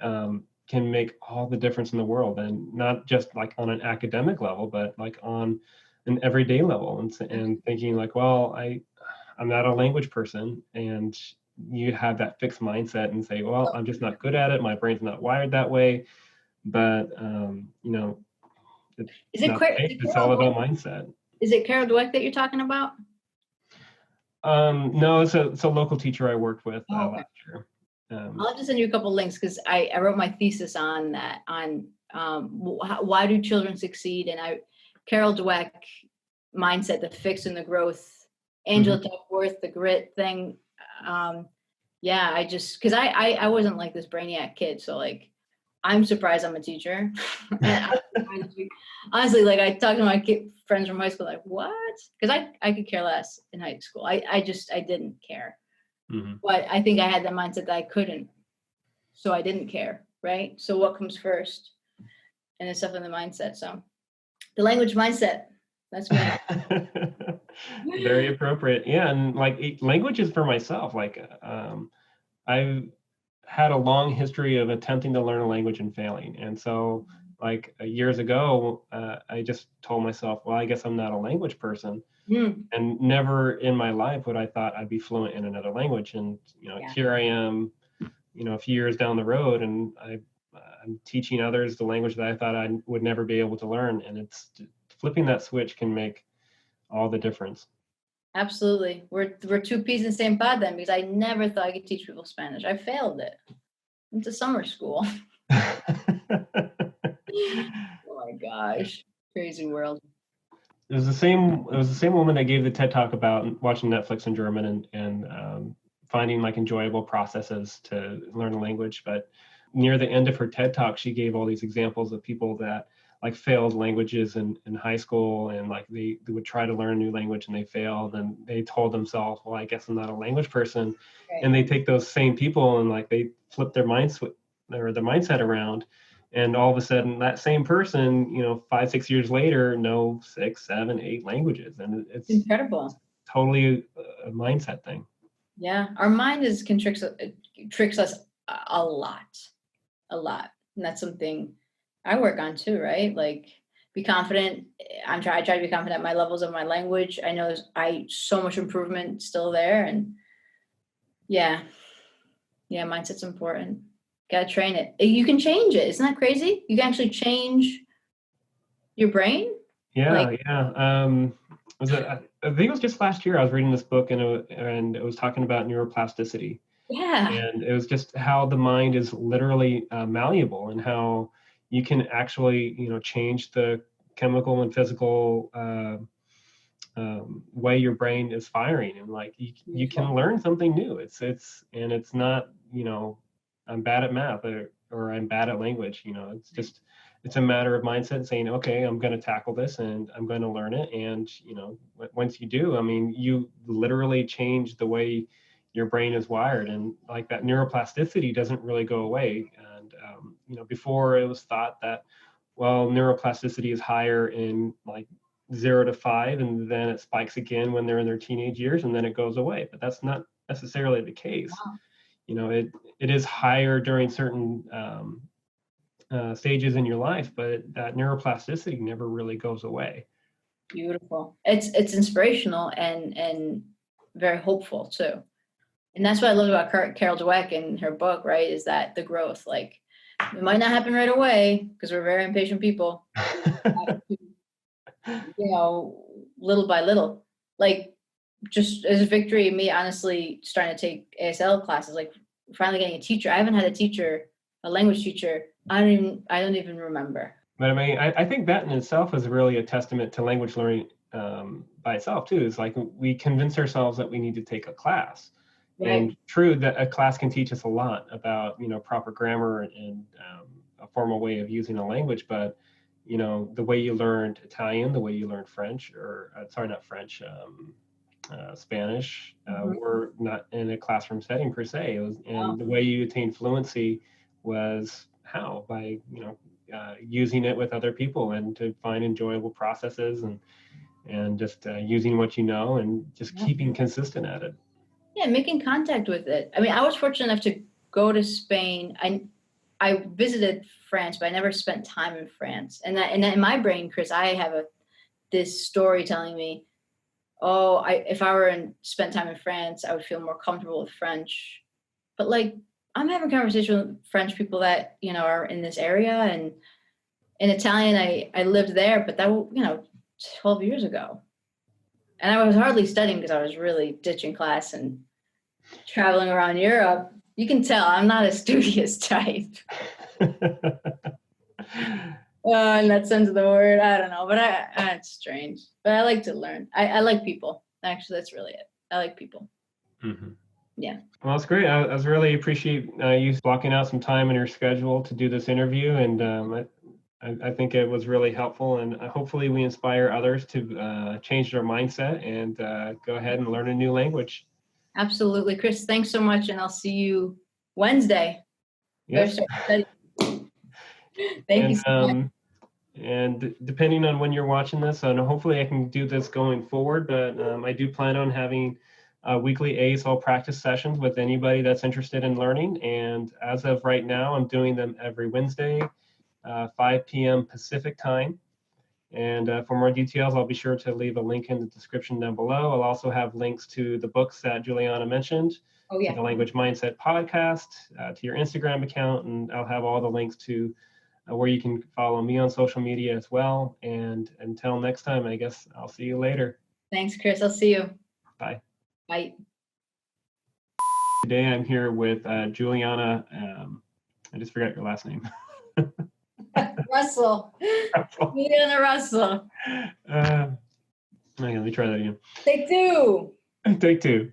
can make all the difference in the world, and not just like on an academic level, but like on an everyday level, and thinking like, well, I'm not a language person, and you have that fixed mindset and say, well, I'm just not good at it, my brain's not wired that way. But it's Is it not the case. It's all about mindset. Is it Carol Dweck that you're talking about? No, it's a local teacher I worked with Oh, okay. last year. I'll have to send you a couple links because I wrote my thesis on that, on why do children succeed, and Carol Dweck, mindset, the fix and the growth, Angela Mhm. Duckworth, the grit thing. Yeah, I just because I wasn't like this brainiac kid, so like I'm surprised I'm a teacher. And honestly, like I talk to my friends from high school, like what? Because I could care less in high school. I didn't care. Mhm. But I think I had the mindset that I couldn't, so I didn't care, right? So what comes first? And it's stuff in the mindset. So the language mindset, that's me. Very appropriate. Yeah, and like languages for myself, like I've had a long history of attempting to learn a language and failing. And so like years ago, I just told myself, well, I guess I'm not a language person. Mm, And never in my life would I thought I'd be fluent in another language. And yeah, here I am, a few years down the road, and I'm teaching others the language that I thought I would never be able to learn. And it's flipping that switch can make all the difference. absolutely. We're two peas in the same pod then, because I never thought I could teach people Spanish. I failed it. Went to summer school. Oh my gosh, crazy world. It was the same woman that gave the TED talk about watching Netflix in German, and finding like enjoyable processes to learn a language. But near the end of her TED talk, she gave all these examples of people that like failed languages in high school, and like they would try to learn a new language and they failed, and they told themselves, well, I guess I'm not a language person. Right. And they take those same people and like they flip their their mindset around, and all of a sudden that same person 5 6 years later know 6 7 8 languages, and it's Incredible. totally a mindset thing. Yeah, our mind can tricks us a lot, a lot, and that's something I work on too, right? Like, be confident. I try to be confident at my levels of my language. I know there's so much improvement still there, and yeah, yeah, mindset's important. Gotta train it. You can change it. Isn't that crazy? You can actually change your brain. Like, Yeah. Was it I think it was just last year I was reading this book, and it was talking about neuroplasticity, yeah, and it was just how the mind is literally malleable, and how you can actually change the chemical and physical way your brain is firing, and like you can beautiful. learn something new. It's not I'm bad at math, or I'm bad at language. It's just it's a matter of mindset, saying, okay, I'm going to tackle this and I'm going to learn it. And, once you do, I mean, you literally change the way your brain is wired, and like that neuroplasticity doesn't really go away. And, before it was thought that, well, neuroplasticity is higher in like 0 to 5, and then it spikes again when they're in their teenage years, and then it goes away. But that's not necessarily the case. Wow. It is higher during certain stages in your life, but that neuroplasticity never really goes away. Beautiful. It's inspirational and very hopeful too. And that's what I love about Carol Dweck and her book, right? Is that the growth, like it might not happen right away because we're very impatient people, little by little, like just as a victory, me honestly starting to take ASL classes, like finally getting a teacher. I haven't had a language teacher. I don't even remember. But I mean, I think that in itself is really a testament to language learning by itself too. It's like we convince ourselves that we need to take a class. Right. And true that a class can teach us a lot about, proper grammar and a formal way of using a language, but the way you learned Italian, the way you learned French, or sorry, not French, Spanish, were not in a classroom setting per se. It was, and the way you attained fluency was how? By using it with other people and to find enjoyable processes and just using what you know and just keeping consistent at it. Yeah, making contact with it. I mean, I was fortunate enough to go to Spain. I visited France, but I never spent time in France. And in my brain, Chris, I have this story telling me, if I were spent time in France, I would feel more comfortable with French. But like, I'm having conversations with French people that, are in this area, and in Italian, I lived there, but that, 12 years ago. And I was hardly studying because I was really ditching class and traveling around Europe. You can tell I'm not a studious type. In that sense of the word, I don't know, but it's strange. But I like to learn. I like people. Actually, that's really it. I like people. Mm-hmm. Yeah. Well, it's great. I really appreciate you blocking out some time in your schedule to do this interview, and I think it was really helpful, and hopefully we inspire others to change their mindset and go ahead and learn a new language. Absolutely. Chris, thanks so much, and I'll see you Wednesday. Yes. Thank you so much. And depending on when you're watching this, and hopefully I can do this going forward, but I do plan on having weekly ASL practice sessions with anybody that's interested in learning. And as of right now, I'm doing them every Wednesday, 5 p.m. Pacific time. And for more details, I'll be sure to leave a link in the description down below. I'll also have links to the books that Juliana mentioned, to the Language Mindset podcast, to your Instagram account, and I'll have all the links to where you can follow me on social media as well. And until next time, I guess I'll see you later. Thanks, Chris. I'll see you. Bye. Bye. Today I'm here with Juliana. I just forgot your last name. Russell. Juliana Russell. Okay, let me try that again. Take two. Take two.